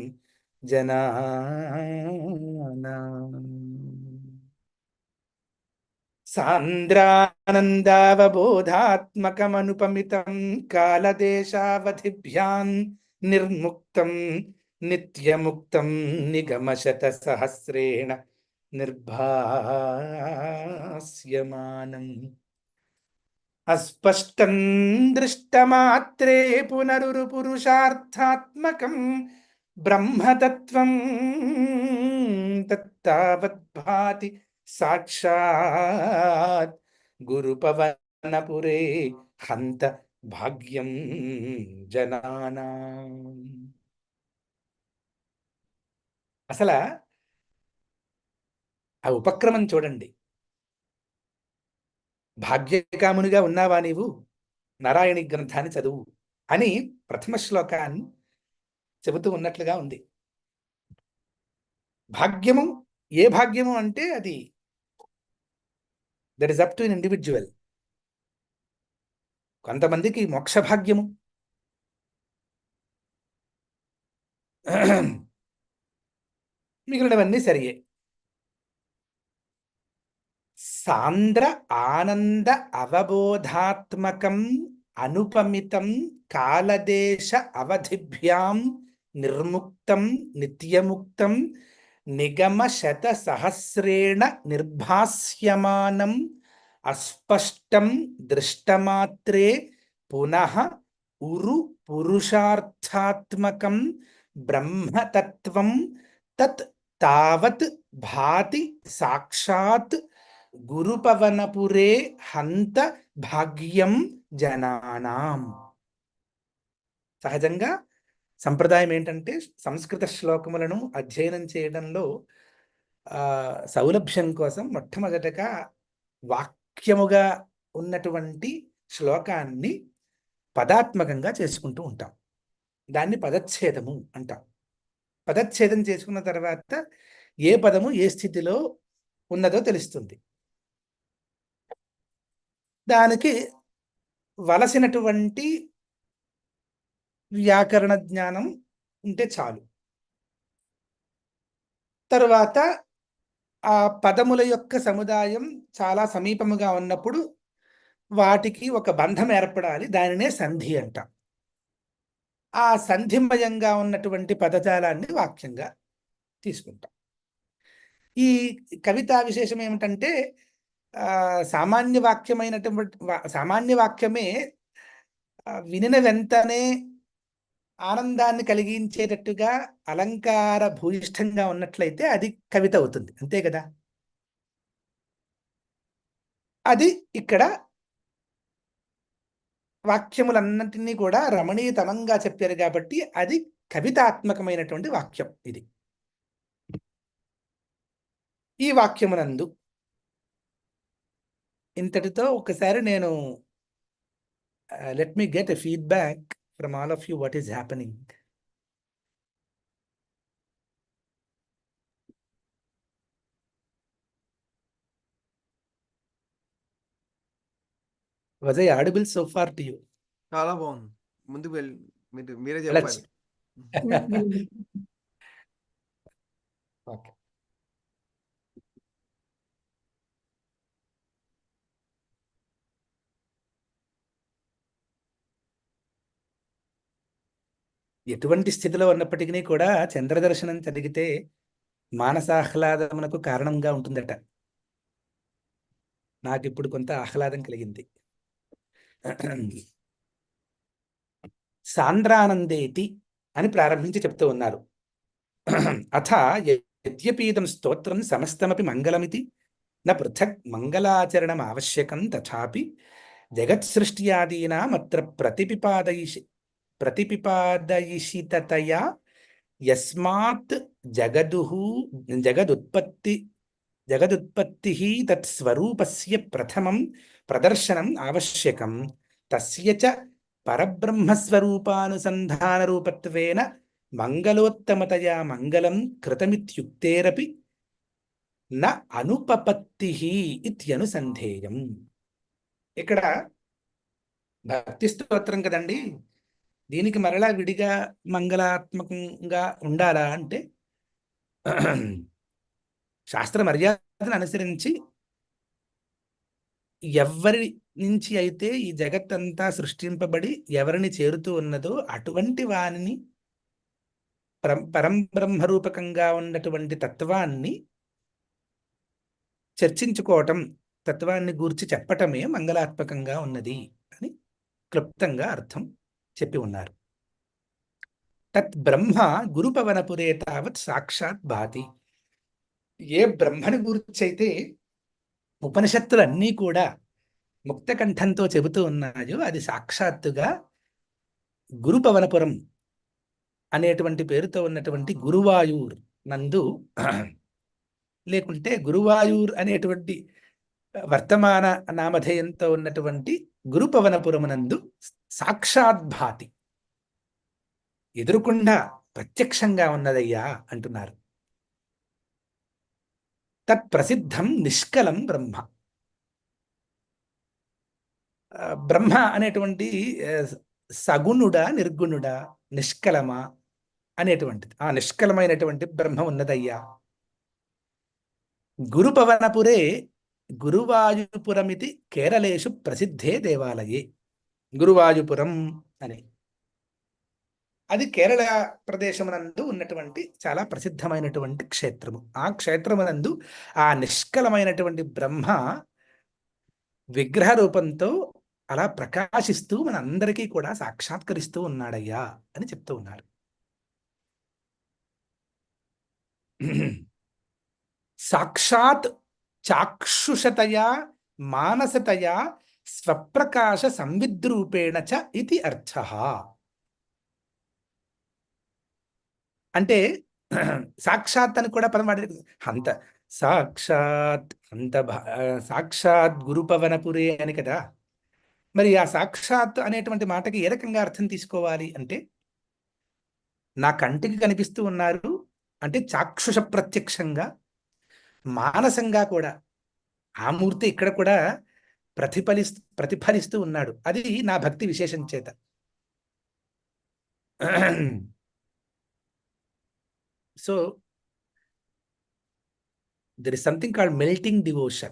జనానాం. సాంద్రానందావబోధాత్మకమనుపమితం కాలదేశావధిభ్యాం నిర్ముక్తం నిత్యముక్తం నిగమశత సహస్రేణ నిర్భాస్యమానం. అస్పష్టం దృష్టమాత్రే పునరురుపురుషార్థాత్మకం బ్రహ్మతత్వం తత్తావద్భాతి సాక్షాత్ గురుపవనపురే హంత భాగ్యం జనానాం. అసలు ఆ ఉపక్రమం చూడండి. భాగ్యకామునిగా ఉన్నావా నీవు, నారాయణి గ్రంథాన్ని చదువు అని ప్రథమ శ్లోకాన్ని చెబుతూ ఉన్నట్లుగా ఉంది. భాగ్యము, ఏ భాగ్యము అంటే అది that is up to an individual. కొంతమందికి మోక్ష భాగ్యము, మిగిలినవన్నీ సరియే. సాంద్ర ఆనంద అవబోధాత్మకం అనుపమితం కాలదేశ అవధిభ్యాం నిర్ముక్తం నిత్యముక్తం నిగమ శత సహస్రేణ నిర్భాస్యమానం అస్పష్టం దృష్టమాత్రే పునః ఉరు పురుషార్థాత్మకం బ్రహ్మతత్వం తత్ తావత్ భాతి సాక్షాత్ గురుపవనపురే హంత భాగ్యం జనానాం. సహజంగా సంప్రదాయం ఏంటంటే సంస్కృత శ్లోకములను అధ్యయనం చేయడంలో సౌలభ్యం కోసం మొట్టమొదటగా వాక్యముగా ఉన్నటువంటి శ్లోకాన్ని పదాత్మకంగా చేసుకుంటూ ఉంటాం. దాన్ని పదచ్ఛేదము అంటాం. పదచ్ఛేదం చేసుకున్న తర్వాత ఏ పదము ఏ స్థితిలో ఉన్నదో తెలుస్తుంది. దానికి వలసినటువంటి వ్యాకరణ జ్ఞానం ఉంటే చాలు. తరువాత ఆ పదముల యొక్క సముదాయం చాలా సమీపముగా ఉన్నప్పుడు వాటికి ఒక బంధం ఏర్పడాలి. దానినే సంధి అంటాం. ఆ సంధిమయంగా ఉన్నటువంటి పదజాలాన్ని వాక్యంగా తీసుకుంటాం. ఈ కవితా విశేషం ఏమిటంటే సామాన్య వాక్యమే వినిన వెంటనే ఆనందాన్ని కలిగించేటట్టుగా అలంకార భూయిష్టంగా ఉన్నట్లయితే అది కవిత అవుతుంది. అంతే కదా. అది ఇక్కడ వాక్యములన్నింటినీ కూడా రమణీయతమంగా చెప్పారు కాబట్టి అది కవితాత్మకమైనటువంటి వాక్యం. ఇది ఈ వాక్యమునందు ఇంతటితో ఒకసారి నేను let me get a feedback from all of you what is happening. Was I audible so far to you? చాలా బాగుంది. ముందుకు వెళ్ళి మీరే చెప్పాలి. ఓకే. ఎటువంటి స్థితిలో ఉన్నప్పటికీ కూడా చంద్రదర్శనం జరిగితే మానసాహ్లాదమునకు కారణంగా ఉంటుందట. నాకు ఇప్పుడు కొంత ఆహ్లాదం కలిగింది. సాంద్రానందేతి అని ప్రారంభించి చెప్తూ ఉన్నారు. అథ యద్యపీదం స్తోత్రం సమస్తమపి మంగళమితి న పృథక్ మంగళాచరణం ఆవశ్యకం తథాపి జగత్సృష్ట్యాదీనాం అత్ర ప్రతిపిపాదయిషితతయా యస్మాత్ జగదుత్పత్తి తత్స్వరూపస్య ప్రథమం ప్రదర్శనం ఆవశ్యకం తస్య చ పరబ్రహ్మస్వరూపానుసంధానరూపత్వేన మంగళోత్తమతయా మంగళం కృతమిత్యుక్తేరపి న అనుపపత్తి ఇత్యనుసంధేయం. ఇక్కడ భక్తి స్తోత్రం కదండి, దీనికి మరలా విడిగా మంగళాత్మకంగా ఉండాలా అంటే శాస్త్ర మర్యాదను అనుసరించి ఎవరి నుంచి అయితే ఈ జగత్తంతా సృష్టింపబడి ఎవరిని చేరుతూ ఉన్నదో అటువంటి వానిని పరంబ్రహ్మరూపకంగా ఉన్నటువంటి తత్వాన్ని చర్చించుకోవటం, తత్వాన్ని గూర్చి చెప్పటమే మంగళాత్మకంగా ఉన్నది అని క్లుప్తంగా అర్థం చెప్పి ఉన్నారు. తత్ బ్రహ్మ గురుపవనపురే తావత్ సాక్షాత్ భాతి. ఏ బ్రహ్మని గురించైతే ఉపనిషత్తులన్నీ కూడా ముక్తకంఠంతో చెబుతూ ఉన్నాయో అది సాక్షాత్తుగా గురుపవనపురం అనేటువంటి పేరుతో ఉన్నటువంటి గురువాయూర్ నందు, లేకుంటే గురువాయూర్ అనేటువంటి వర్తమాన నామధేయంతో ఉన్నటువంటి గురుపవనపురమునందు సాక్షాద్భాతి, ఎదురుకుండా ప్రత్యక్షంగా ఉన్నదయ్యా అంటున్నారు. తత్ ప్రసిద్ధం నిష్కలం బ్రహ్మ. బ్రహ్మ అనేటువంటి సగుణుడా నిర్గుణుడా నిష్కలమా అనేటువంటిది, ఆ నిష్కలమైనటువంటి బ్రహ్మ ఉన్నదయ్యా. గురుపవనపురే గురువాయుపురమితి కేరళేషు ప్రసిద్ధే దేవాలయే. గురువాయుపురం అని అది కేరళ ప్రదేశమునందు ఉన్నటువంటి చాలా ప్రసిద్ధమైనటువంటి క్షేత్రము. ఆ క్షేత్రమునందు ఆ నిష్కలమైనటువంటి బ్రహ్మ విగ్రహ రూపంతో అలా ప్రకాశిస్తూ మన అందరికీ కూడా సాక్షాత్కరిస్తూ ఉన్నాడయ్యా అని చెప్తూ ఉన్నారు. సాక్షాత్ చాక్షుషతయా మానసతయా స్వప్రకాశ సంవిద్రూపేణ చ ఇది అర్థః. అంటే సాక్షాత్ అని కూడా పదం వాడారు. అంత సాక్షాత్ అంత సాక్షాత్ గురుపవనపురే అని కదా. మరి ఆ సాక్షాత్ అనేటువంటి మాటకి ఏ రకంగా అర్థం తీసుకోవాలి అంటే, నా కంటికి కనిపిస్తూ ఉన్నారు అంటే చాక్షుష ప్రత్యక్షంగా, మానసంగా కూడా ఆ మూర్తి ఇక్కడ కూడా ప్రతిఫలిస్తూ ఉన్నాడు. అది నా భక్తి విశేషం చేత. So there is something called melting devotion.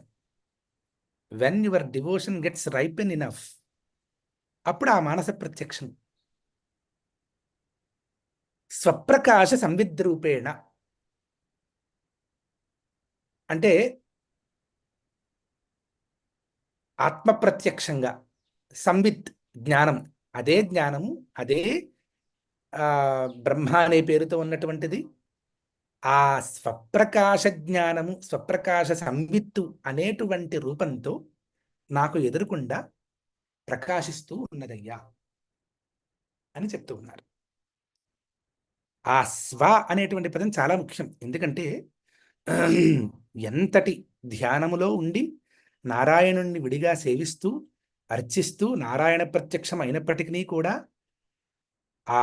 When your devotion gets ripen enough, అప్పుడు ఆ మానస ప్రత్యక్షం. స్వప్రకాశ సంవిద్రూపేణ అంటే ఆత్మ ప్రత్యక్షంగా, సంవిత్ జ్ఞానం, అదే జ్ఞానము, అదే బ్రహ్మ అనే పేరుతో ఉన్నటువంటిది. ఆ స్వప్రకాశ జ్ఞానము, స్వప్రకాశ సంవిత్తు అనేటువంటి రూపంతో నాకు ఎదురుకుండా ప్రకాశిస్తూ ఉన్నదయ్యా అని చెప్తూ ఉన్నారు. ఆ స్వ అనేటువంటి పదం చాలా ముఖ్యం. ఎందుకంటే ఎంతటి ధ్యానములో ఉండి నారాయణుణ్ణి విడిగా సేవిస్తూ అర్చిస్తూ నారాయణ ప్రత్యక్షం అయినప్పటికీ కూడా ఆ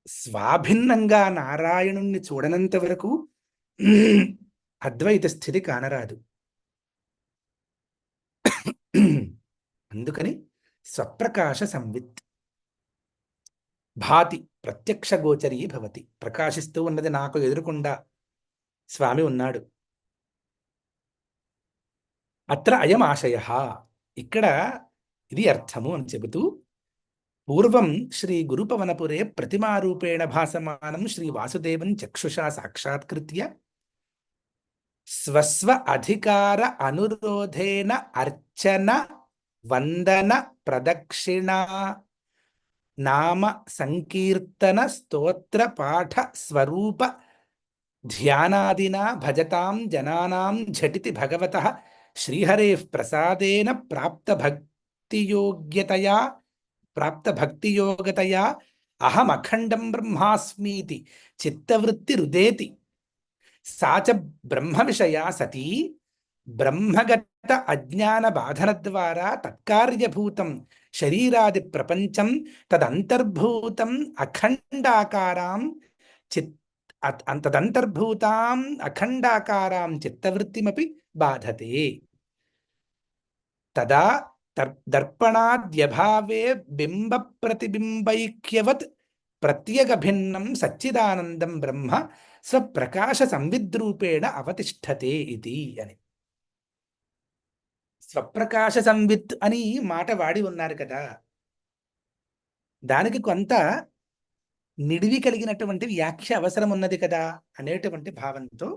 స్వాభిన్నంగా నారాయణుణ్ణి చూడనంత వరకు అద్వైత స్థితి కానరాదు. అందుకని స్వప్రకాశ సంవిత్ భాతి ప్రత్యక్ష గోచరీ భవతి. ప్రకాశిస్తూ ఉన్నది నాకు ఎదురుకుండా స్వామి ఉన్నాడు. అత్ర అయం ఆశయ, ఇక్కడ ఇది అర్థము అని చెబుతూ, పూర్వం శ్రీ గురుపవనపురే ప్రతిమారూపేణ భాసమానం శ్రీ వాసుదేవం చక్షుషా సాక్షాత్కృత్య స్వస్వ అధికార అనురోధేన అర్చన వందన ప్రదక్షిణ నామ సంకీర్తన స్తోత్ర పాఠ స్వరూప ధ్యానాదినా భజతాం జనానాం ఝటితి భగవతః శ్రీహరేః ప్రసాదేన ప్రాప్త భక్తియోగతయా అహమఖండం బ్రహ్మాస్మీతి చిత్తవృత్తి రుదేతి. సా చ బ్రహ్మ విషయా సతీ బ్రహ్మగత అజ్ఞాన బాధన ద్వారా తత్కార్యభూతం శరీరాది ప్రపంచం తదంతర్భూతం అంతదంతర్భూతాం అఖండాకారాం చిత్తవృత్తిమపి బాధతే తదా దర్పణాద్యభావే బింబ ప్రతిబింబైక్యవత్ ప్రత్యేక భిన్నం సచ్చిదానందం బ్రహ్మ స్వప్రకాశ సంవిద్రూపేణ అవతిష్ఠతే ఇది అని. స్వప్రకాశ సంవిత్ అని మాట వాడి ఉన్నారు కదా, దానికి కొంత నిడివి కలిగినటువంటి వ్యాఖ్య అవసరం ఉన్నది కదా అనేటువంటి భావంతో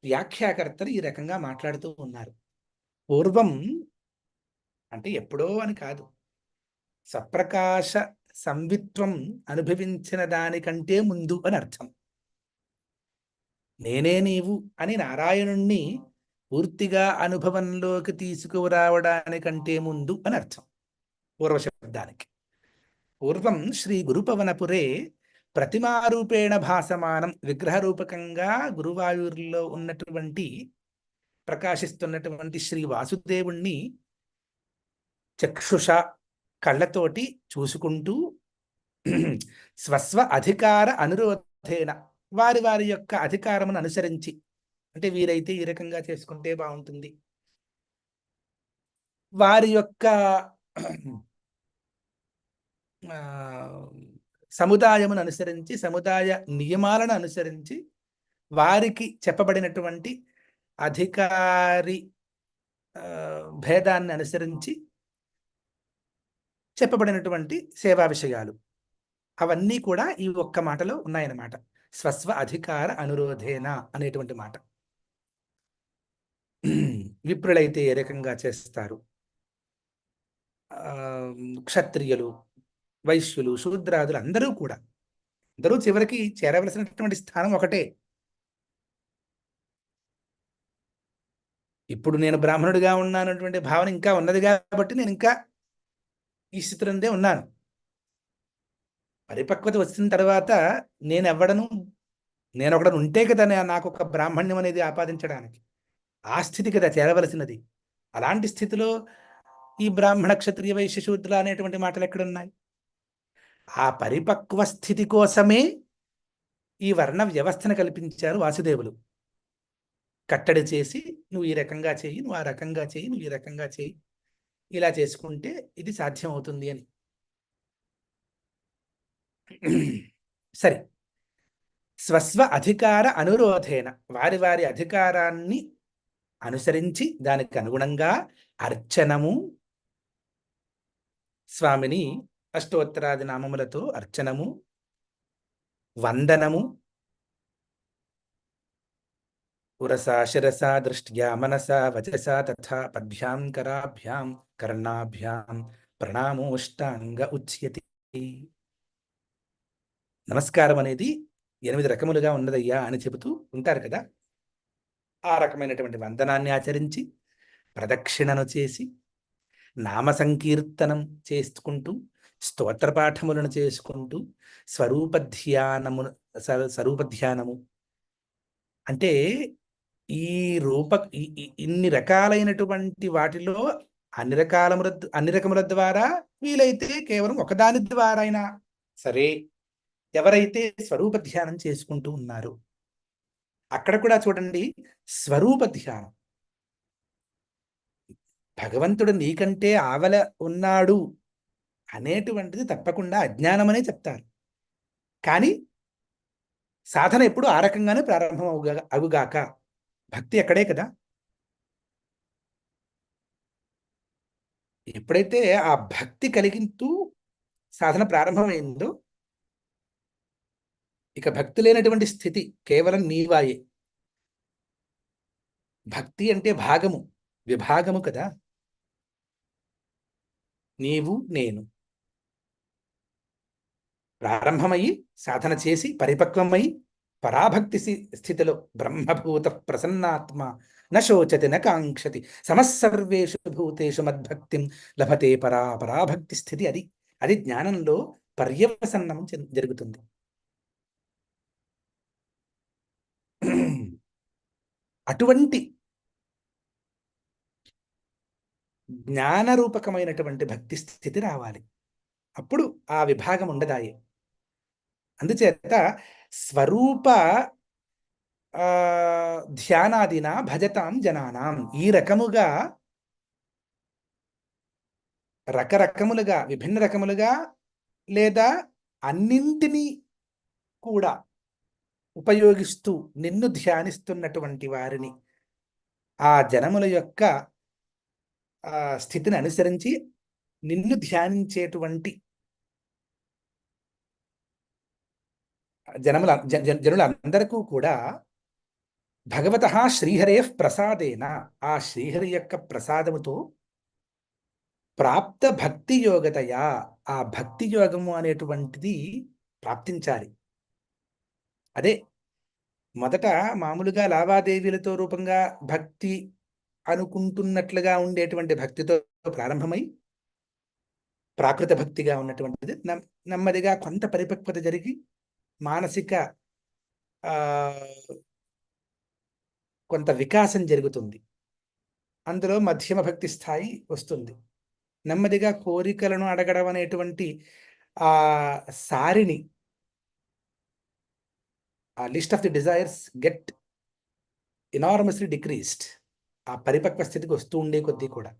వ్యాఖ్యాకర్తలు ఈ రకంగా మాట్లాడుతూ ఉన్నారు. పూర్వం అంటే ఎప్పుడో అని కాదు, స్వప్రకాశ సంవిత్వం అనుభవించిన దానికంటే ముందు అని అర్థం. నేనే నీవు అని నారాయణుణ్ణి పూర్తిగా అనుభవంలోకి తీసుకురావడానికంటే ముందు అని అర్థం పూర్వశబ్దానికి. పూర్వం శ్రీ గురుపవనపురే ప్రతిమారూపేణ భాసమానం, విగ్రహరూపకంగా గురువాయూరులో ఉన్నటువంటి ప్రకాశిస్తున్నటువంటి శ్రీ వాసుదేవుణ్ణి చక్షుష కళ్ళతోటి చూసుకుంటూ స్వస్వ అధికార అనురోధేన, వారి వారి యొక్క అధికారమును అనుసరించి, అంటే వీరైతే ఈ రకంగా చేసుకుంటే బాగుంటుంది, వారి యొక్క సముదాయమును అనుసరించి, సముదాయ నియమాలను అనుసరించి, వారికి చెప్పబడినటువంటి అధికారి భేదాన్ని అనుసరించి చెప్పబడినటువంటి సేవా విషయాలు అవన్నీ కూడా ఈ ఒక్క మాటలో ఉన్నాయన్నమాట. స్వస్వ అధికార అనురోధేన అనేటువంటి మాట. విప్రులైతే ఏ రకంగా చేస్తారు, క్షత్రియులు, వైశ్యులు, శూద్రాదులు అందరూ కూడా, అందరూ చివరికి చేరవలసినటువంటి స్థానం ఒకటే. ఇప్పుడు నేను బ్రాహ్మణుడిగా ఉన్నానటువంటి భావన ఇంకా ఉన్నది కాబట్టి నేను ఇంకా ఈ స్థితిలోనే ఉన్నాను. పరిపక్వత వచ్చిన తర్వాత నేనెవ్వడను, నేనొకడను ఉంటే కదా నాకు ఒక బ్రాహ్మణ్యం అనేది ఆపాదించడానికి. ఆ స్థితి కదా చేరవలసినది. అలాంటి స్థితిలో ఈ బ్రాహ్మణ, క్షత్రియ, వైశ్య, శూద్ర అనేటువంటి మాటలు ఎక్కడున్నాయి? ఆ పరిపక్వ స్థితి కోసమే ఈ వర్ణ వ్యవస్థను కల్పించారు వాసుదేవులు. కట్టడి చేసి, నువ్వు ఈ రకంగా చేయి, నువ్వు ఆ రకంగా చేయి, నువ్వు ఈ రకంగా చేయి, ఇలా చేసుకుంటే ఇది సాధ్యం అవుతుంది అని. సరే, స్వస్వ అధికార అనురోధేన, వారి వారి అధికారాన్ని అనుసరించి దానికి అనుగుణంగా అర్చనము, స్వామిని అష్టోత్తరాది నామములతో అర్చనము, వందనము, పురసా శిరసా దృష్ట్యా మనసా వచసా తథా పద్భ్యాం కరాభ్యాం కర్ణాభ్యాం ప్రణామోష్టాంగ ఉచ్యతి. నమస్కారం అనేది 8 రకములుగా ఉన్నదయ్యా అని చెబుతూ ఉంటారు కదా. ఆ రకమైనటువంటి వందనాన్ని ఆచరించి, ప్రదక్షిణను చేసి, నామ సంకీర్తనం చేసుకుంటూ, స్తోత్రపాఠములను చేసుకుంటూ, స్వరూపధ్యానము అంటే ఈ ఇన్ని రకాలైనటువంటి వాటిలో అన్ని రకముల ద్వారా, వీలైతే కేవలం ఒకదాని ద్వారా అయినా సరే, ఎవరైతే స్వరూప ధ్యానం చేసుకుంటూ ఉన్నారు, అక్కడ కూడా చూడండి, స్వరూప ధ్యానం. భగవంతుడు నీకంటే ఆవల ఉన్నాడు అనేటువంటిది తప్పకుండా అజ్ఞానమనే చెప్తారు. కానీ సాధన ఎప్పుడు ఆ రకంగానే ప్రారంభం అగుగాక, భక్తి అక్కడే కదా. ఎప్పుడైతే ఆ భక్తి కలిగింటూ సాధన ప్రారంభమైందో, ఇక భక్తి లేనటువంటి స్థితి కేవలం నీవాయే. భక్తి అంటే భాగము, విభాగము కదా. నీవు నేను ప్రారంభమయ్యి సాధన చేసి పరిపక్వమై పరాభక్తి స్థితిలో బ్రహ్మభూత ప్రసన్నాత్మ నశోచతి నకాంక్షతి సమస్సర్వేషు భూతేషు మద్భక్తిం లభతే పరాభక్తి స్థితి. అది జ్ఞానంలో పర్యవసన్నం జరుగుతుంది. అటువంటి జ్ఞానరూపకమైనటువంటి భక్తి స్థితి రావాలి. అప్పుడు ఆ విభాగం ఉండదాయే. అందుచేత స్వరూప ధ్యానాదిన భజతాం జనానాం. ఈ రకముగా రకరకములుగా విభిన్న రకములుగా లేదా అన్నింటినీ కూడా ఉపయోగిస్తూ నిన్ను ధ్యానిస్తున్నటువంటి వారిని, ఆ జనముల యొక్క స్థితిని అనుసరించి నిన్ను ధ్యానించేటువంటి జనులందరికీ కూడా భగవత శ్రీహరే ప్రసాదేన, ఆ శ్రీహరి యొక్క ప్రసాదముతో ప్రాప్త భక్తి యోగతయా, ఆ భక్తి యోగము అనేటువంటిది ప్రాప్తించాలి. అదే మొదట మామూలుగా లావాదేవీలతో రూపంగా భక్తి అనుకుంటున్నట్లుగా ఉండేటువంటి భక్తితో ప్రారంభమై ప్రాకృత భక్తిగా ఉన్నటువంటిది నెమ్మదిగా కొంత పరిపక్వత జరిగి మానసిక కొంత వికాసం జరుగుతుంది. అందులో మధ్యమ భక్తి స్థాయి వస్తుంది. నెమ్మదిగా కోరికలను అడగడం అనేటువంటి ఆ సారిని, ఆ list of the desires get enormously decreased. ఆ పరిపక్వ స్థితికి వస్తూ ఉండే కొద్దీ కూడా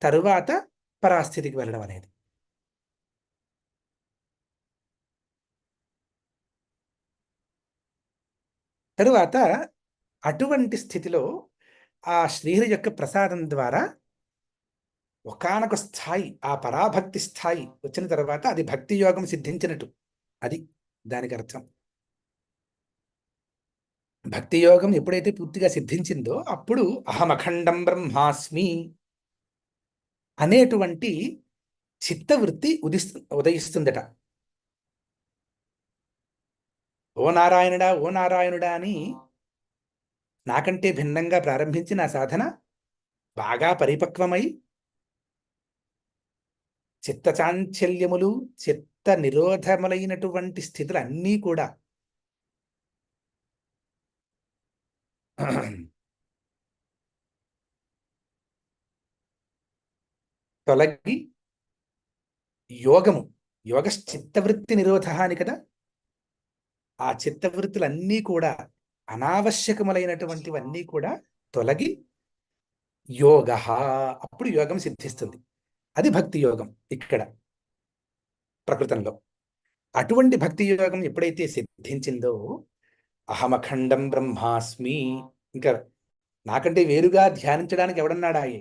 తరువాత పరాస్థితికి వెళ్ళడం అనేది. తరువాత అటువంటి స్థితిలో ఆ శ్రీహరి యొక్క ప్రసాదం ద్వారా ఒకానొక స్థాయి, ఆ పరాభక్తి స్థాయి వచ్చిన తర్వాత అది భక్తి యోగం సిద్ధించినట్టు. అది దానికి అర్థం. భక్తి యోగం ఎప్పుడైతే పూర్తిగా సిద్ధించిందో అప్పుడు అహమఖండం బ్రహ్మాస్మి అనేటువంటి చిత్తవృత్తి ఉదయిస్తుందట. ఓ నారాయణుడా, ఓ నారాయణుడా అని నాకంటే భిన్నంగా ప్రారంభించి నా సాధన బాగా పరిపక్వమై చిత్త చాంచల్యములు, చిత్త నిరోధములైనటువంటి స్థితులు అన్నీ కూడా తొలగి యోగము, యోగ చిత్తవృత్తి నిరోధ అని కదా. ఆ చిత్తవృత్తులన్నీ కూడా అనావశ్యకములైనటువంటివన్నీ కూడా తొలగి యోగ, అప్పుడు యోగం సిద్ధిస్తుంది. అది భక్తి యోగం ఇక్కడ ప్రకృతంలో. అటువంటి భక్తి యోగం ఎప్పుడైతే సిద్ధించిందో అహమఖండం బ్రహ్మాస్మి, ఇంకా నాకంటే వేరుగా ధ్యానించడానికి ఎవడన్నాడాయే?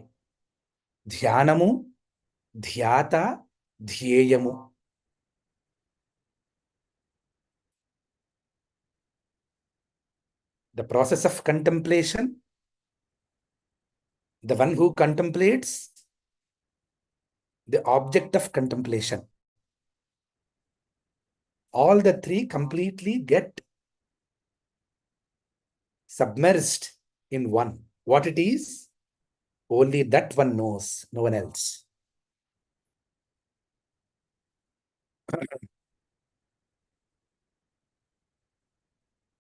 ధ్యానము, ధ్యాత, ధ్యేయము, the process of contemplation, the one who contemplates, the object of contemplation, all the three completely get submerged in one. What it is, only that one knows, no one else.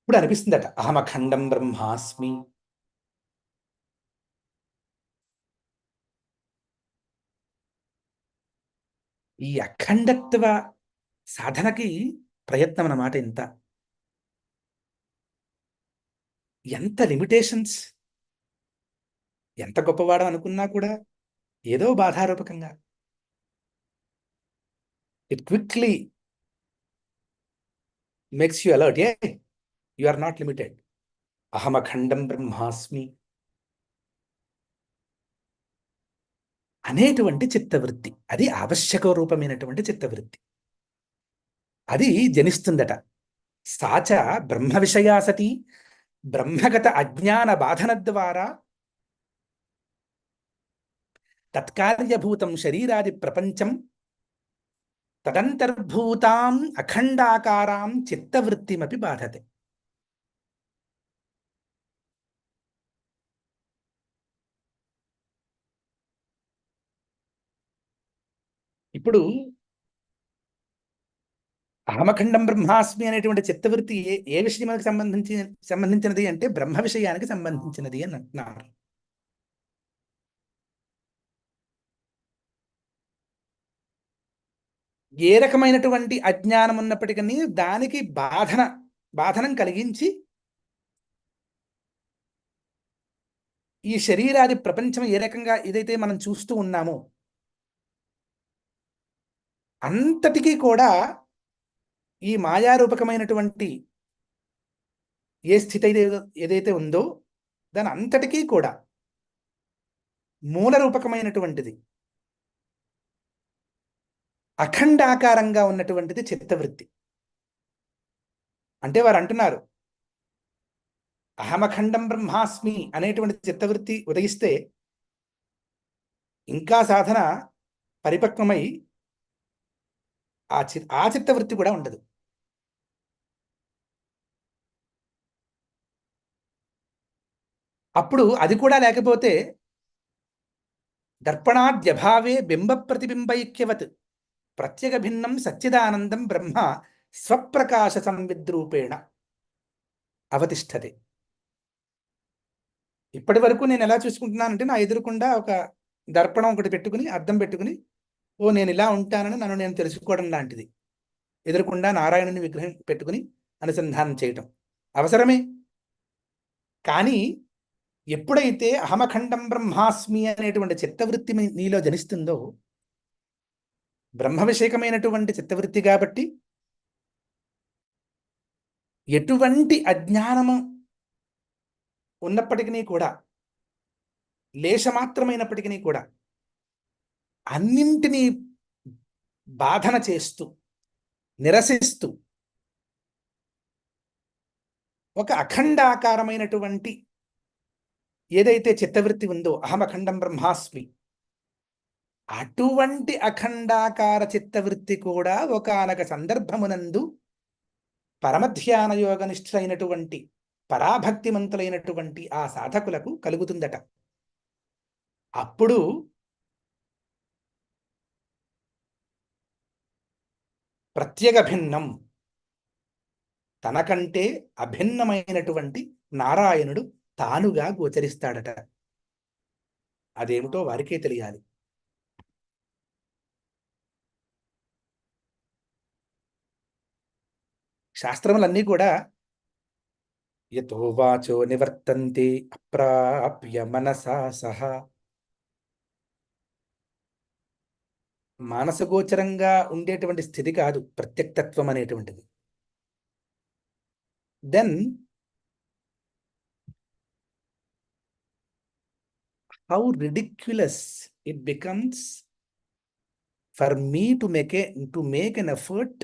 ఇప్పుడు అనిపిస్తుందట అహమఖండం బ్రహ్మాస్మి. ఈ అఖండత్వ సాధనకి ప్రయత్నం అన్నమాట. ఎంత లిమిటేషన్స్, ఎంత గొప్పవాడో అనుకున్నా కూడా ఏదో బాధారూపకంగా it quickly makes you alert. You are not limited. అహమఖండం బ్రహ్మాస్మి అనేటువంటి చిత్తవృత్తి, అది ఆవశ్యక రూపమైనటువంటి చిత్తవృత్తి, అది జనిస్తుందట. సాచ బ్రహ్మ విషయా సతి బ్రహ్మగత అజ్ఞాన బాధన ద్వారా తత్కార్యభూతం శరీరాది ప్రపంచం తదంతర్భూతాం అఖండాకారాం చిత్తవృత్తిమపి బాధతే. ఇప్పుడు అహమఖండం బ్రహ్మాస్మి అనేటువంటి చిత్తవృత్తి ఏ విషయానికి సంబంధించినది అంటే బ్రహ్మ విషయానికి సంబంధించినది అని అంటున్నారు. ఏ రకమైనటువంటి అజ్ఞానం ఉన్నప్పటికీ దానికి బాధన బాధనం కలిగించి ఈ శరీరాది ప్రపంచం ఏ రకంగా ఏదైతే మనం చూస్తూ ఉన్నామో అంతటికీ కూడా ఈ మాయారూపకమైనటువంటి ఏ స్థితి ఏదైతే ఉందో దాని అంతటికీ కూడా మూల రూపకమైనటువంటిది అఖండాకారంగా ఉన్నటువంటిది చిత్తవృత్తి. అంటే వారు అంటున్నారు అహమఖండం బ్రహ్మాస్మి అనేటువంటి చిత్తవృత్తి ఉదయిస్తే ఇంకా సాధన పరిపక్వమై ఆ చిత్తవృత్తి కూడా ఉండదు. అప్పుడు అది కూడా లేకపోతే దర్పణాద్యభావే బింబ ప్రతిబింబైక్యవత్ ప్రత్యేక భిన్నం సచ్చిదానందం బ్రహ్మ స్వప్రకాశ సంవిద్రూపేణ అవతిష్టతే. ఇప్పటి వరకు నేను ఎలా చూసుకుంటున్నానంటే నా ఎదురుకుండా ఒక దర్పణం ఒకటి పెట్టుకుని అద్దం పెట్టుకుని నేను ఇలా ఉంటానని నన్ను నేను తెలుసుకోవడం లాంటిది. ఎదురుకుండా నారాయణుని విగ్రహం పెట్టుకుని అనుసంధానం చేయటం అవసరమే. కానీ ఎప్పుడైతే అహమఖండం బ్రహ్మాస్మి అనేటువంటి చిత్తవృత్తి నీలో జనిస్తుందో, బ్రహ్మవిషేకమైనటువంటి చిత్తవృత్తి కాబట్టి ఎటువంటి అజ్ఞానము ఉన్నప్పటికీ కూడా, లేశమాత్రమైనప్పటికీ కూడా అన్నింటినీ బాధన చేస్తూ నిరసిస్తూ ఒక అఖండాకారమైనటువంటి ఏదైతే చిత్తవృత్తి ఉందో అహమఖండం బ్రహ్మాస్మి, అటువంటి అఖండాకార చిత్తవృత్తి కూడా ఒకానొక సందర్భమునందు పరమధ్యాన యోగనిష్ఠులైనటువంటి పరాభక్తిమంతులైనటువంటి ఆ సాధకులకు కలుగుతుందట. అప్పుడు ప్రత్యేక భిన్నం, తనకంటే అభిన్నమైనటువంటి నారాయణుడు తానుగా గోచరిస్తాడట. అదేమిటో వారికే తెలియాలి. శాస్త్రములన్నీ కూడా యతో వాచో నివర్తంతే అప్రాప్య మనసా సహా, మానసగోచరంగా ఉండేటువంటి స్థితి కాదు ప్రత్యక్తత్వం అనేటువంటిది. Then how ridiculous it becomes for me to make an effort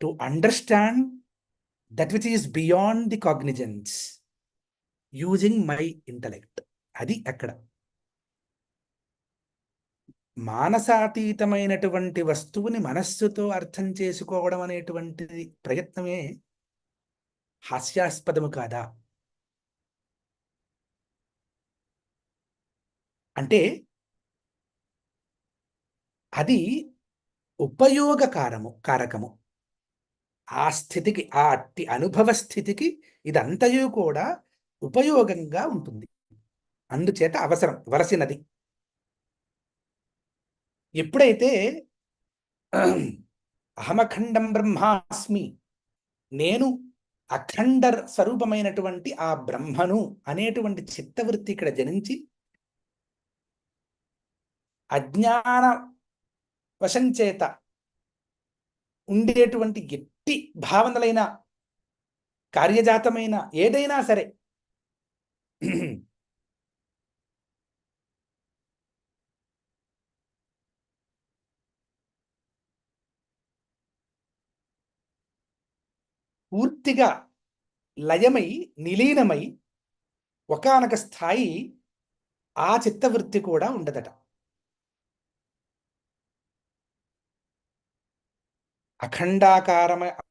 to understand that which is beyond the cognizance using my intellect. అది అక్కడ మానసాతీతమైనటువంటి వస్తువుని మనస్సుతో అర్థం చేసుకోవడం అనేటువంటి ప్రయత్నమే హాస్యాస్పదము కాదా? అంటే అది కారకము. ఆ స్థితికి, ఆ అట్టి అనుభవ స్థితికి ఇదంతయు కూడా ఉపయోగంగా ఉంటుంది. అందుచేత అవసరం, వలసినది. ఎప్పుడైతే అహమఖండం బ్రహ్మాస్మి, నేను అఖండ స్వరూపమైనటువంటి ఆ బ్రహ్మను అనేటువంటి చిత్తవృత్తి ఇక్కడ జనించి అజ్ఞాన వశం చేత ఉండేటువంటి ఎట్టి భావనలైన కార్యజాతమైన ఏదైనా సరే పూర్తిగా లయమై నిలీనమై ఒకానొక స్థాయి ఆ చిత్తవృత్తి కూడా ఉండదట.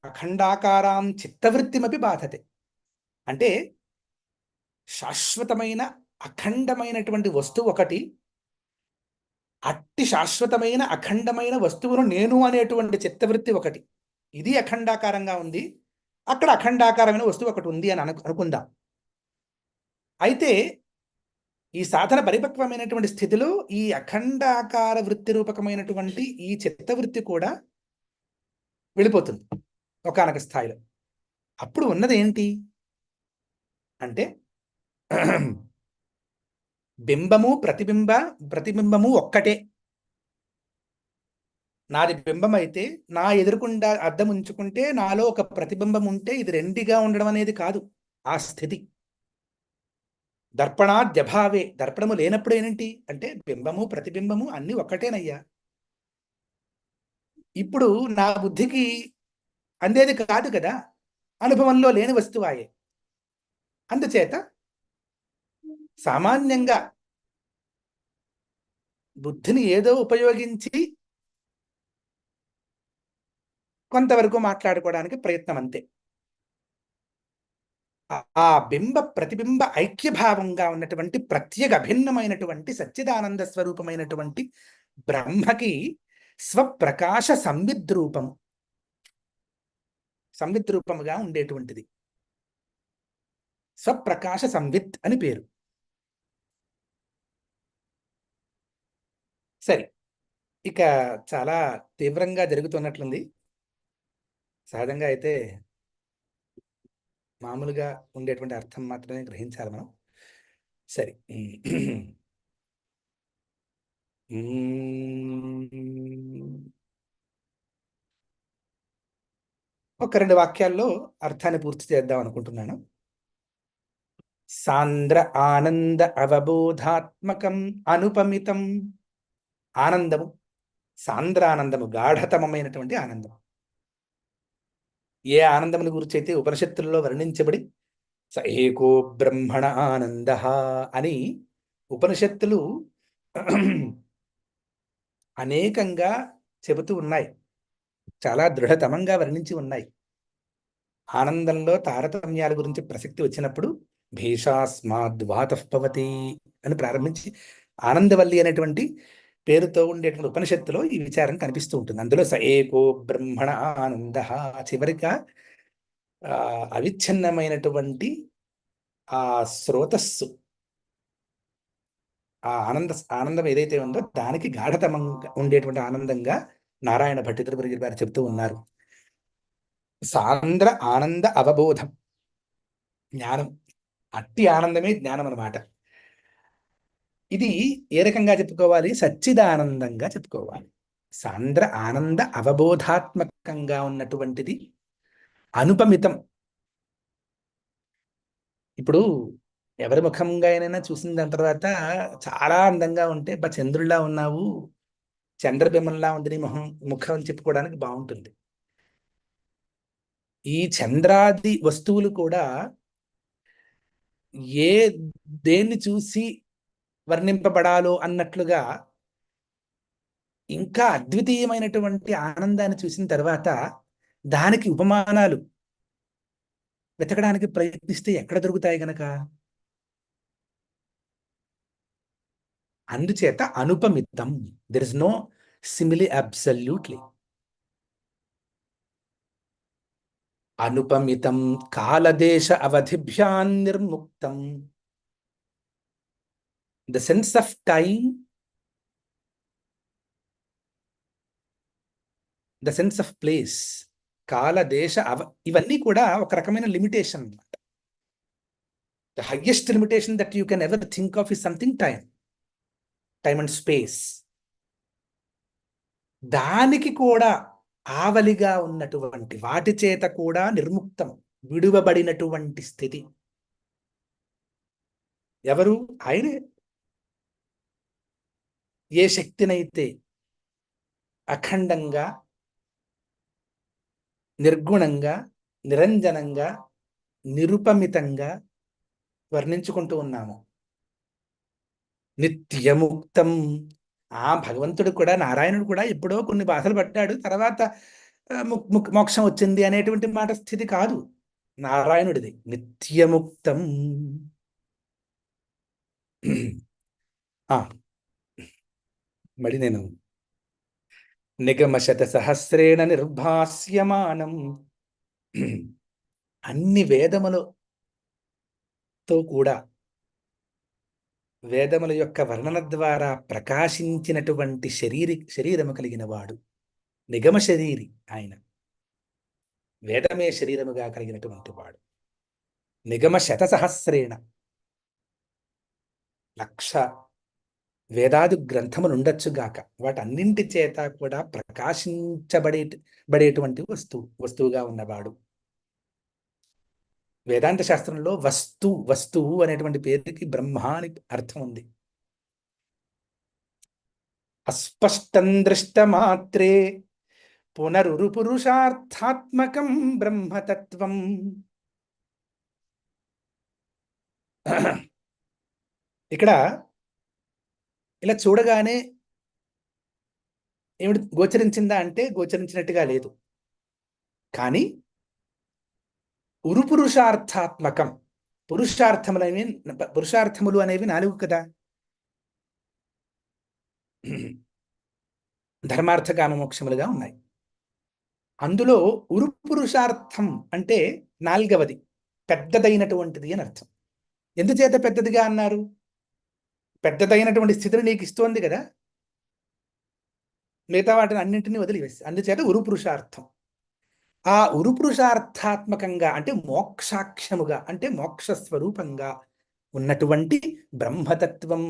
అఖండాకారాం చిత్తవృత్తిమపి బాధతే. అంటే శాశ్వతమైన అఖండమైనటువంటి వస్తువు ఒకటి, అట్టి శాశ్వతమైన అఖండమైన వస్తువును నేను అనేటువంటి చిత్తవృత్తి ఒకటి. ఇది అఖండాకారంగా ఉంది, అక్కడ అఖండాకారమైన వస్తువు ఒకటి ఉంది అని అనుకుందాం. అయితే ఈ సాధన పరిపక్వమైనటువంటి స్థితిలో ఈ అఖండాకార వృత్తి రూపకమైనటువంటి ఈ చిత్తవృత్తి కూడా వెళ్ళిపోతుంది ఒకానొక స్థాయిలో. అప్పుడు ఉన్నది ఏంటి అంటే బింబము ప్రతిబింబము ఒక్కటే. నాది బింబం అయితే నా ఎదురుకుండా అద్దం ఉంచుకుంటే నాలో ఒక ప్రతిబింబం ఉంటే ఇది రెండిగా ఉండడం అనేది కాదు ఆ స్థితి. దర్పణాద్యభావే, దర్పణము లేనప్పుడు ఏంటి అంటే బింబము ప్రతిబింబము అన్ని ఒక్కటేనయ్యా. ఇప్పుడు నా బుద్ధికి అందేది కాదు కదా, అనుభవంలో లేని వస్తువాయే. అందుచేత సామాన్యంగా బుద్ధిని ఏదో ఉపయోగించి కొంతవరకు మాట్లాడుకోవడానికి ప్రయత్నం అంతే. ఆ బింబ ప్రతిబింబ ఐక్యభావంగా ఉన్నటువంటి ప్రత్యేక అభిన్నమైనటువంటి సచ్చిదానంద స్వరూపమైనటువంటి బ్రహ్మకి స్వప్రకాశ సంవిద్రూపము, సంవిద్రూపముగా ఉండేటువంటిది స్వప్రకాశ సంవిత్ అని పేరు. సరే, ఇక చాలా తీవ్రంగా జరుగుతున్నట్లుంది. సహజంగా అయితే మామూలుగా ఉండేటువంటి అర్థం మాత్రమే గ్రహించాలి మనం. సరే, ఒక 2 వాక్యాల్లో అర్థాన్ని పూర్తి చేద్దాం అనుకుంటున్నాను. సాంద్ర ఆనంద అవబోధాత్మకం అనుపమితం. ఆనందము, సాంద్రానందము, గాఢతమమైనటువంటి ఆనందం. ఏ ఆనందముని గురించి అయితే ఉపనిషత్తుల్లో వర్ణించబడి స ఏకో బ్రహ్మణ ఆనంద అని ఉపనిషత్తులు అనేకంగా చెబుతూ ఉన్నాయి, చాలా దృఢతమంగా వర్ణించి ఉన్నాయి. ఆనందంలో తారతమ్యాల గురించి ప్రసక్తి వచ్చినప్పుడు భీషాస్మాద్వాతఃపవతి అని ప్రారంభించి ఆనందవల్లి అనేటువంటి పేరుతో ఉండేటువంటి ఉపనిషత్తులో ఈ విచారం కనిపిస్తూ ఉంటుంది. అందులో స ఏకో బ్రహ్మణ ఆనంద, చివరిగా అవిచ్ఛిన్నమైనటువంటి ఆ స్రోతస్సు, ఆ ఆనందం ఏదైతే ఉందో దానికి గాఢతమంగా ఉండేటువంటి ఆనందంగా నారాయణ భట్టితృపతి గారు చెబుతూ ఉన్నారు. సాంద్ర ఆనంద అవబోధం, జ్ఞానం, అట్టి ఆనందమే జ్ఞానం అన్నమాట. ఇది ఏ రకంగా చెప్పుకోవాలి? సచ్చిదానందంగా చెప్పుకోవాలి. సాంద్ర ఆనంద అవబోధాత్మకంగా ఉన్నటువంటిది అనుపమితం. ఇప్పుడు ఎవరి ముఖంగా అయినా చూసిన దాని తర్వాత చాలా అందంగా ఉంటే బా చంద్రుల్లా ఉన్నావు, చంద్రబింబంలా ఉంది నీ ముఖం అని చెప్పుకోవడానికి బాగుంటుంది. ఈ చంద్రాది వస్తువులు కూడా ఏ దేన్ని చూసి వర్ణింపబడాలో అన్నట్లుగా ఇంకా అద్వితీయమైనటువంటి ఆనందాన్ని చూసిన తర్వాత దానికి ఉపమానాలు వెతకడానికి ప్రయత్నిస్తే ఎక్కడ దొరుకుతాయి గనక? అందుచేత అనుపమితం, there is no simile absolutely. అనుపమితం కాలదేశ అవధిభ్యాన్ నిర్ముక్తం. The sense of time, the sense of place, కాల దేశ ఇవన్నీ కూడా ఒక రకమైన లిమిటేషన్ అన్నమాట. The highest limitation that you can ever think of is something time, time and space. దానికి కూడా ఆవలిగా ఉన్నటువంటి వాటి చేత కూడా నిర్ముక్తం, విడువబడినటువంటి స్థితి ఎవరు? ఆయనే. ఏ శక్తినైతే అఖండంగా, నిర్గుణంగా, నిరంజనంగా, నిరుపమితంగా వర్ణించుకుంటూ ఉన్నాము. నిత్యముక్తం. ఆ భగవంతుడు కూడా, నారాయణుడు కూడా ఎప్పుడో కొన్ని బాధలు పడ్డాడు, తర్వాత మోక్షం వచ్చింది అనేటువంటి మాట స్థితి కాదు నారాయణుడిది. నిత్యముక్తం. మరి నేను నిగమశత సహస్రేణ నిర్భాస్యమానం, అన్ని వేదములతో కూడా వేదముల యొక్క వర్ణన ద్వారా ప్రకాశించినటువంటి శరీరము కలిగిన వాడు నిగమ శరీరి ఆయన. వేదమే శరీరముగా కలిగినటువంటి వాడు. నిగమ శతసహస్రేణ, 1,00,000 వేదాది గ్రంథములు ఉండొచ్చుగాక, వాటన్నింటి చేత కూడా ప్రకాశించబడేటువంటి వస్తువుగా ఉన్నవాడు. వేదాంత శాస్త్రంలో వస్తువు అనేటువంటి పేరుకి బ్రహ్మ అని అర్థం ఉంది. అస్పష్టం దృష్టమాత్రే పునరురుపురుషార్థాత్మకం బ్రహ్మతత్వం. ఇక్కడ ఇలా చూడగానే ఏమిటి గోచరించిందా అంటే గోచరించినట్టుగా లేదు. కానీ ఉరుపురుషార్థాత్మకం, పురుషార్థములు అనేవి 4 కదా. ధర్మార్థ కామ మోక్షములుగా ఉన్నాయి. అందులో ఉరుపురుషార్థం అంటే 4వది, పెద్దదైనటువంటిది అని అర్థం. ఎందుచేత పెద్దదిగా అన్నారు? పెద్దదైనటువంటి స్థితిని నీకు ఇస్తోంది కదా, మిగతా వాటిని అన్నింటినీ వదిలివేసి. అందుచేత ఉరుపురుషార్థం. ఆ ఉరుపురుషార్థాత్మకంగా అంటే మోక్షాక్షముగా అంటే మోక్ష స్వరూపంగా ఉన్నటువంటి బ్రహ్మతత్వం.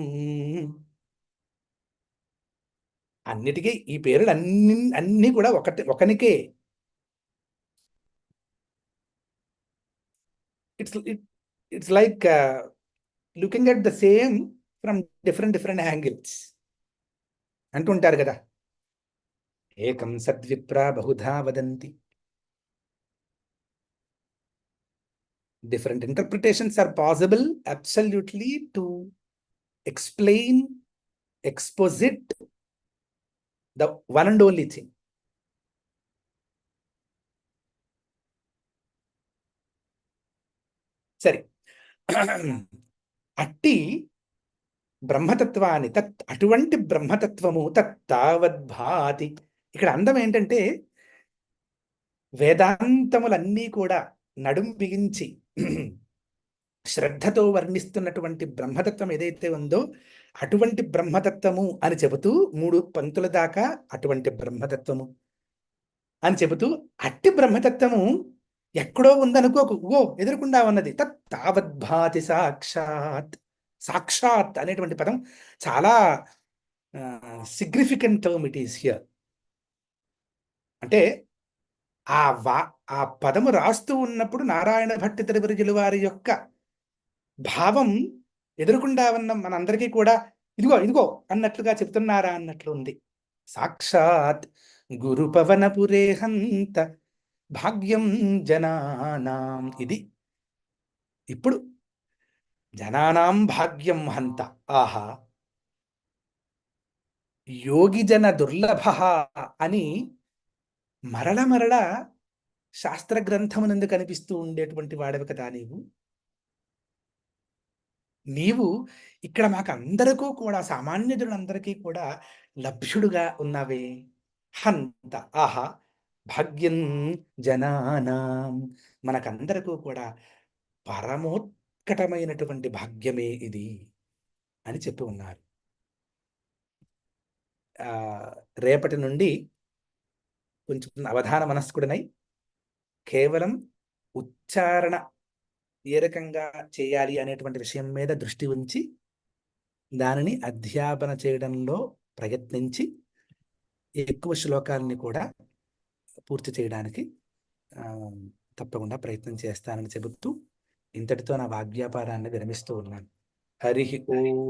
అన్నిటికీ ఈ పేర్లు అన్నీ కూడా ఒకనికే. It's like looking at the same from different angles అంటుంటారు కదా. ఏకం సద్విప్రా బహుధా వదంతి. Different interpretations are possible absolutely to explain, exposit the one and only thing. సరే, అట్టి బ్రహ్మతత్వాన్ని అటువంటి బ్రహ్మతత్వము తావద్భాతి. ఇక్కడ అందం ఏంటంటే వేదాంతములన్నీ కూడా నడుం బిగించి శ్రద్ధతో వర్ణిస్తున్నటువంటి బ్రహ్మతత్వం ఏదైతే ఉందో అటువంటి బ్రహ్మతత్వము అని చెబుతూ 3 పంక్తుల దాకా అటువంటి బ్రహ్మతత్వము అని చెబుతూ అట్టి బ్రహ్మతత్వము ఎక్కడో ఉందనుకోకు, ఎదురుకుండా ఉన్నది. తావద్భాతి సాక్షాత్. సాక్షాత్ అనేటువంటి పదం చాలా significant term it is here. అంటే ఆ పదము రాస్తూ ఉన్నప్పుడు నారాయణ భట్టి త్రివిరజుల వారి యొక్క భావం ఎదురుకుండా ఉన్న మనందరికీ కూడా ఇదిగో అన్నట్లుగా చెప్తున్నారా అన్నట్లు ఉంది. సాక్షాత్ గురు పవనపురేహంత భాగ్యం జనానాం. ఇది ఇప్పుడు జనానాం భాగ్యం హంత. ఆహా, యోగిజన దుర్లభ అని మరల శాస్త్ర గ్రంథమునందు కనిపిస్తూ ఉండేటువంటి వాడవి కదా నీవు ఇక్కడ మాకు అందరికీ కూడా, సామాన్యులందరికీ కూడా లభ్యుడుగా ఉన్నావే. హంత, ఆహా, భాగ్యం జనానాం, మనకందరికీ కూడా పరమోత్కటమైనటువంటి భాగ్యమే ఇది అని చెప్పి ఉన్నారు. రేపటి నుండి కొంచెం అవధాన మనస్కుడినై కేవలం ఉచ్చారణ ఏ రకంగా చేయాలి అనేటువంటి విషయం మీద దృష్టి ఉంచి దానిని అధ్యాపన చేయడంలో ప్రయత్నించి ఎక్కువ శ్లోకాలని కూడా పూర్తి చేయడానికి తప్పకుండా ప్రయత్నం చేస్తానని చెబుతూ ఇంతటితో నా వాగ్వ్యాపారాన్ని విరమిస్తూ ఉన్నాను. హరి ఓం.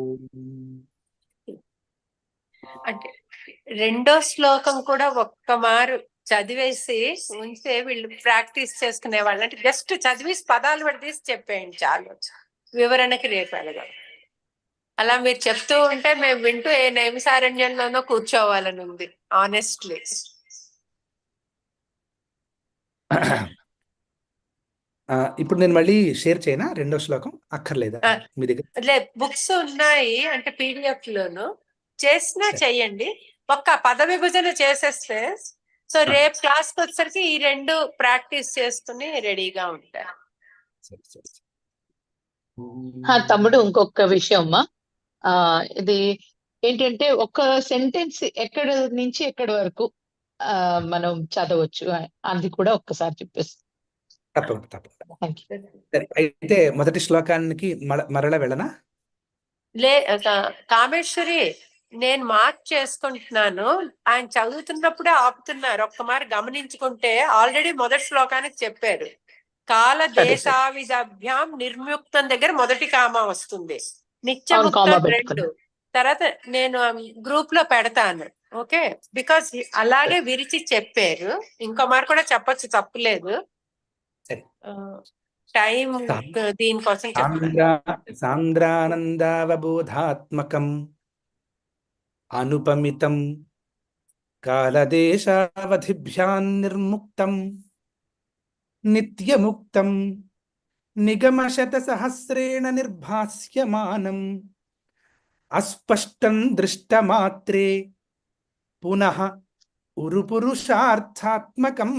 అంటే 2వ శ్లోకం కూడా ఒక్క మారు చదివేసి ఉంటే వీళ్ళు ప్రాక్టీస్ చేసుకునే వాళ్ళు. అంటే జస్ట్ చదివేసి పదాలు పడితీసి చెప్పేయండి చాలు, వివరణకి రేపు వెళ్ళగా. అలా మీరు చెప్తూ ఉంటే మేము వింటూ ఏ నైమిసారణ్యంలోనో కూర్చోవాలని ఉంది ఆనెస్ట్లీ. ఇప్పుడు నేను మళ్ళీ షేర్ చేయనా 2వ శ్లోకం? అక్కర్లేదా మీ దగ్గర? లేదు, బుక్స్ ఉన్నాయి అంటే PDF లోను చేసినా చెయ్యండి. ఒక్క పద విభజన చేసేస్తే సో రేపు క్లాస్కి వచ్చేసరికి ఈ 2 ప్రాక్టీస్ చేసుకుని రెడీగా ఉంటారు. తమ్ముడు, ఇంకొక విషయం అమ్మా. ఇది ఏంటంటే ఒక సెంటెన్స్ ఎక్కడ నుంచి ఎక్కడి వరకు మనం చదవచ్చు. అది కూడా ఒక్కసారి చెప్పేసి. తప్పకుండా తప్పకుండా. Thank you. సరే, అయితే మొదటి శ్లోకానికి మరల వెళ్ళనా? కామేశ్వరి, నేను మార్క్ చేసుకుంటున్నాను. ఆయన చదువుతున్నప్పుడే ఆపుతున్నారు. ఒక్కమారి గమనించుకుంటే ఆల్రెడీ మొదటి శ్లోకానికి చెప్పారు. కాల దేశావిదభ్యాం నిర్ముక్తం దగ్గర మొదటి కామా వస్తుంది, నిత్యముక్తం 2. తర్వాత నేను గ్రూప్ లో పెడతాను. ఓకే, బికాస్ అలాగే విరిచి చెప్పారు. ఇంకో మారు కూడా చెప్పొచ్చు, తప్పులేదు. టైం దీనికోసం సాంద్రానందావబోధాత్మకం అనుపమితం కాలదేశావధిభ్యాం నిర్ముక్తం నిత్యముక్తం నిగమశతసహస్రేణ నిర్భాస్యమానం అస్పష్టం దృష్టమాత్రే పునః ఉరుపురుషార్థాత్మకం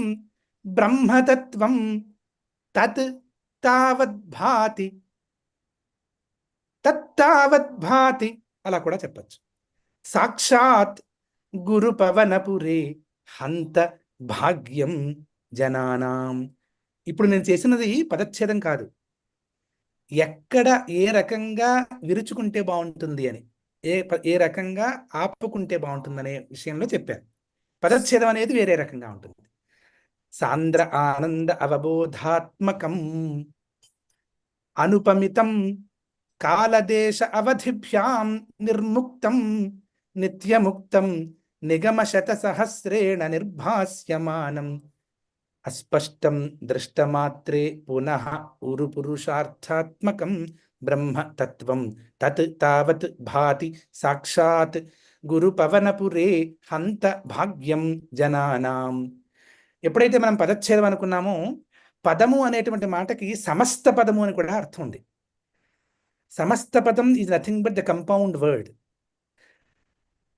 బ్రహ్మతత్వం తత్ తావద్భాతి తత్తావద్భాతి అలా కూడా చెప్పచ్చు. సాక్షాత్ గురు పవనపురే హంత భాగ్యం జనానాం. ఇప్పుడు నేను చేసినది పదచ్ఛేదం కాదు, ఎక్కడ ఏ రకంగా విరుచుకుంటే బాగుంటుంది అని, ఏ రకంగా ఆపుకుంటే బాగుంటుందనే విషయంలో చెప్పాను. పదచ్ఛేదం అనేది వేరే రకంగా ఉంటుంది. సాంద్ర ఆనంద అవబోధాత్మకం అనుపమితం కాలదేశ అవధిభ్యాం నిర్ముక్తం నిత్యముక్తం నిగమశతసహస్రేణ నిర్భాస్యమానం అస్పష్టం దృష్టమాత్రే పునః ఉరుపురుషార్థాత్మకం బ్రహ్మతత్వం తత్ తావత్ భాతి సాక్షాత్ గురు పవనపురే హంత భాగ్యం జనానాం. ఎప్పుడైతే మనం పదచ్ఛేదం అనుకున్నామో, పదము అనేటువంటి మాటకి సమస్త పదము అని కూడా అర్థం ఉంది. సమస్త పదం is nothing but the compound word.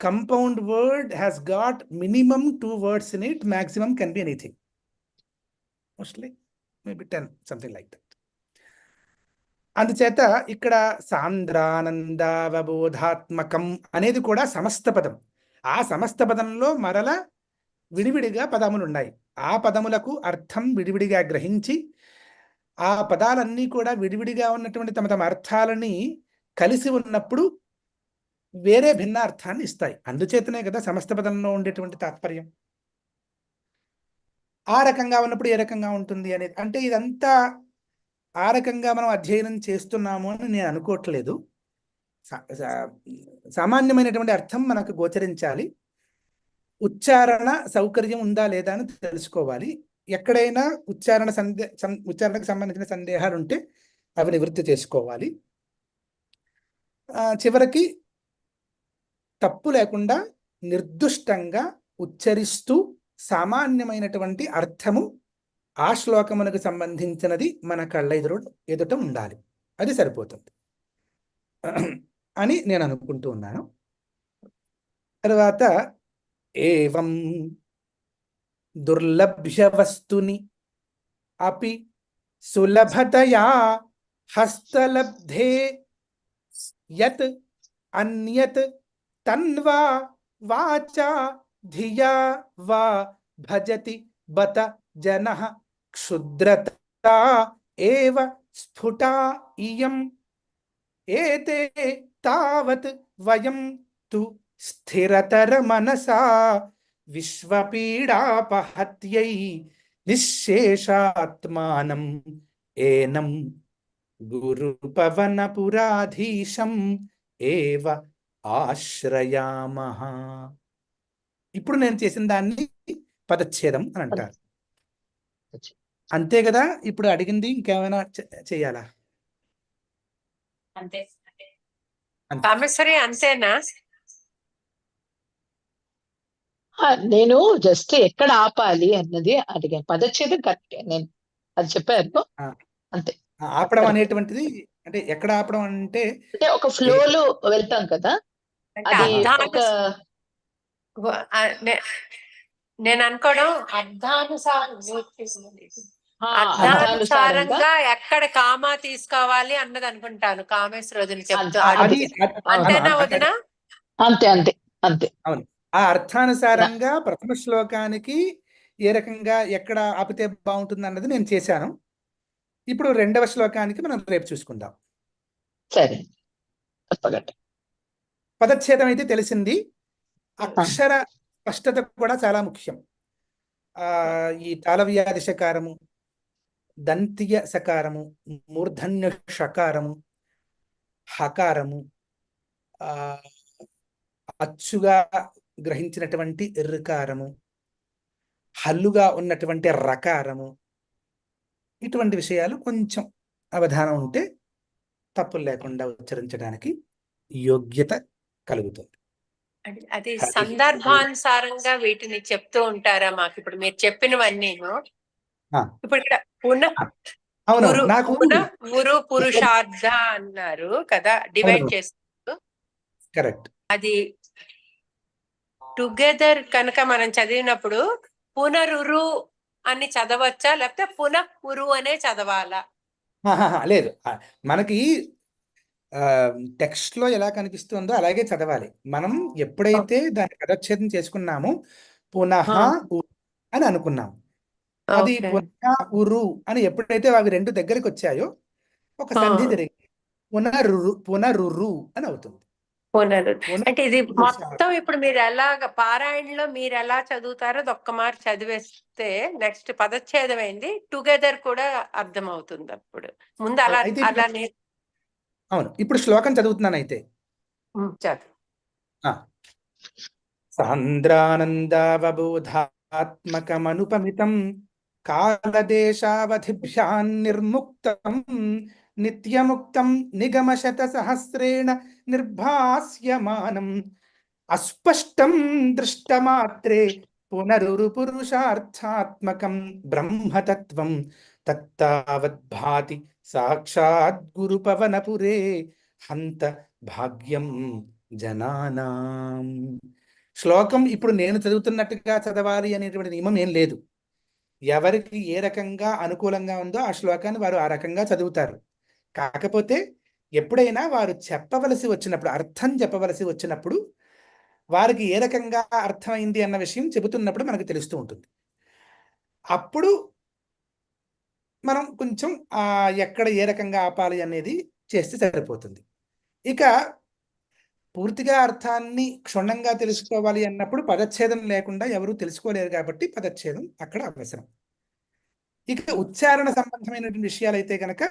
Compound word has got minimum 2 words in it, maximum can be anything. Mostly maybe 10, something like that. అందుచేత ఇక్కడ సాంద్రానందావబోధాత్మకం అనేది కూడా సమస్త పదం. ఆ సమస్త పదంలో మరల విడివిడిగా పదములు ఉన్నాయి. ఆ పదములకు అర్థం విడివిడిగా గ్రహించి ఆ పదాలన్నీ కూడా విడివిడిగా ఉన్నటువంటి తమ తమ అర్థాలని కలిసి ఉన్నప్పుడు వేరే భిన్న అర్థాన్ని ఇస్తాయి. అందుచేతనే కదా సమస్త పదంలో ఉండేటువంటి తాత్పర్యం. ఆ రకంగా ఉన్నప్పుడు ఏ రకంగా ఉంటుంది అనేది, అంటే ఇదంతా ఆ రకంగా మనం అధ్యయనం చేస్తున్నాము అని నేను అనుకోవట్లేదు. సామాన్యమైనటువంటి అర్థం మనకు గోచరించాలి. ఉచ్చారణ సౌకర్యం ఉందా లేదా అని తెలుసుకోవాలి. ఎక్కడైనా ఉచ్చారణకు సంబంధించిన సందేహాలు ఉంటే అవి నివృత్తి చేసుకోవాలి. చివరికి తప్పు లేకుండా నిర్దుష్టంగా ఉచ్చరిస్తూ సామాన్యమైనటువంటి అర్థము ఆ శ్లోకమునకు సంబంధించినది మన కళ్ళ ఎదుట ఉండాలి. అది సరిపోతుంది అని నేను అనుకుంటూ ఉన్నాను. తర్వాత ఏవం దుర్లభ్య వస్తుని అపి సులభతయా హస్తలబ్ధే యత్ అన్యత్ తన్వా వాచా ధియా వా భజతి బత జనః క్షుద్రతా ఏవ స్ఫుటా ఇయం ఏతే తావత్ వయం తు స్థిరతర మనసా విశ్వపీడాపహత్యై నిశ్శేషాత్మానం ఏనం గురు పవనపురాధీశం ఏవ ఆశ్రయామః. ఇప్పుడు నేను చేసిన దాన్ని పదచ్ఛేదం అని అంటారు. అంతే కదా? ఇప్పుడు అడిగింది ఇంకేమైనా చెయ్యాలా? అంతే. కామేశ్వరి అంతేనా? నేను జస్ట్ ఎక్కడ ఆపాలి అన్నది అడిగాను. పదచ్ఛేదం కరెక్టే, నేను అది చెప్పాను అంతే. ఆపడం అనేటువంటిది అంటే ఎక్కడ ఆపడం అంటే ఒక ఫ్లోలో వెళ్తాం కదా, అది ఒక నేను అనుకోవడం అర్థానుసారంగా ఎక్కడ కామా తీసుకోవాలి అన్నది అనుకుంటాను. కామేశ్వర వదిన చెప్తూ అంతేనా వదిన? అంతే అంతే అంతే. అవును, ఆ అర్థానుసారంగా ప్రథమ శ్లోకానికి ఏ రకంగా ఎక్కడ ఆపితే బాగుంటుంది అన్నది నేను చేశాను. ఇప్పుడు రెండవ శ్లోకానికి మనం రేపు చూసుకుందాం. సరే, తప్పకుండా. పదచ్ఛేదం అయితే తెలిసింది. అక్షర స్పష్టత కూడా చాలా ముఖ్యం. ఈ తాళవ్యాధి శకారము, దంతియ సకారము, మూర్ధన్య షకారము, హకారము, ఆ అచ్చుగా గ్రహించినటువంటి ఋకారము, హల్లుగా ఉన్నటువంటి రకారము, ఇటువంటి విషయాలు కొంచెం అవధానం ఉంటే తప్పులు లేకుండా ఉచ్చరించడానికి యోగ్యత కలుగుతుంది. అది సందర్భానుసారంగా వీటిని చెప్తూ ఉంటారా మాకు? ఇప్పుడు మీరు చెప్పినవన్నీను ఇప్పుడు ఇక్కడ అవును, నాకు ఉరు పురుషార్థ అన్నారు కదా, డివైడ్ చేస్తూ. కరెక్ట్. అది టుగెదర్ కనుక మనం చదివినప్పుడు పునరురు అని చదవచ్చా, లేకపోతే పునఃపురు అనే చదవాలా? లేదు, మనకి టెక్స్ట్ లో ఎలా కనిపిస్తుందో అలాగే చదవాలి. మనం ఎప్పుడైతే దాన్ని పదచ్ఛేదం చేసుకున్నామో పునః అని అనుకున్నాం. అది పునః ఉరు అని ఎప్పుడైతే అవి రెండు దగ్గరికి వచ్చాయో ఒక సంధి జరిగింది, పునరురు అని అవుతుంది. అంటే ఇది మొత్తం ఇప్పుడు మీరు ఎలాగ పారాయణలో మీరు ఎలా చదువుతారో ఒక్క మారు చదివేస్తే నెక్స్ట్ పదచ్ఛేదం అయింది టుగెదర్ కూడా అర్థం అవుతుంది. అప్పుడు ముందు అలా అలానే. అవును, ఇప్పుడు శ్లోకం చదువుతున్నాను అయితే. సాంద్రానందావబోధాత్మకమనుపమితం కాలదేశావధిభ్యాం నిర్ముక్తం నిత్యముక్తం నిగమశత సహస్రేణ నిర్భాస్యమానం అస్పష్టం దృష్టమాత్రే పునరురు పురుషార్థాత్మకం బ్రహ్మతత్వం తత్తావద్భాతి సాక్షాత్ గురుపవనపురే హంత భాగ్యం జనానాం. శ్లోకం ఇప్పుడు నేను చదువుతున్నట్టుగా చదవాలి అనేటువంటి నియమం ఏం లేదు. ఎవరికి ఏ రకంగా అనుకూలంగా ఉందో ఆ శ్లోకాన్ని వారు ఆ రకంగా చదువుతారు. కాకపోతే ఎప్పుడైనా వారు చెప్పవలసి వచ్చినప్పుడు, అర్థం చెప్పవలసి వచ్చినప్పుడు వారికి ఏ రకంగా అర్థమైంది అన్న విషయం చెబుతున్నప్పుడు మనకు తెలుస్తూ ఉంటుంది. అప్పుడు మనం కొంచెం ఎక్కడ ఏ రకంగా ఆపాలి అనేది చేస్తే సరిపోతుంది. ఇక పూర్తిగా అర్థాన్ని క్షుణ్ణంగా తెలుసుకోవాలి అన్నప్పుడు పదచ్ఛేదం లేకుండా ఎవరు తెలుసుకోలేరు కాబట్టి పదచ్ఛేదం అక్కడ అవసరం. ఇక ఉచ్చారణ సంబంధమైనటువంటి విషయాలైతే కనుక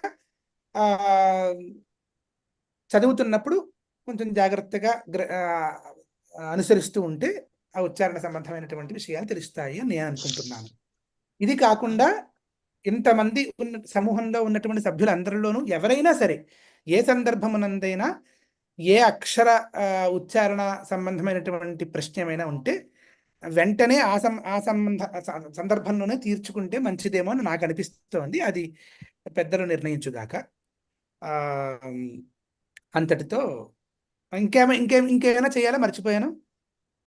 చదువుతున్నప్పుడు కొంచెం జాగ్రత్తగా అనుసరిస్తూ ఉంటే ఆ ఉచ్చారణ సంబంధమైనటువంటి విషయాలు తెలుస్తాయి అని నేను అనుకుంటున్నాను. ఇది కాకుండా ఇంతమంది సమూహంలో ఉన్నటువంటి సభ్యులందరిలోనూ ఎవరైనా సరే ఏ సందర్భమునందైనా ఏ అక్షర ఉచ్చారణ సంబంధమైనటువంటి ప్రశ్న ఏమైనా ఉంటే వెంటనే ఆ సందర్భంలోనే తీర్చుకుంటే మంచిదేమో అని నాకు అనిపిస్తోంది. అది పెద్దలు నిర్ణయించుగాక. అంతటితో ఇంకేమైనా చేయాలా? మర్చిపోయాను.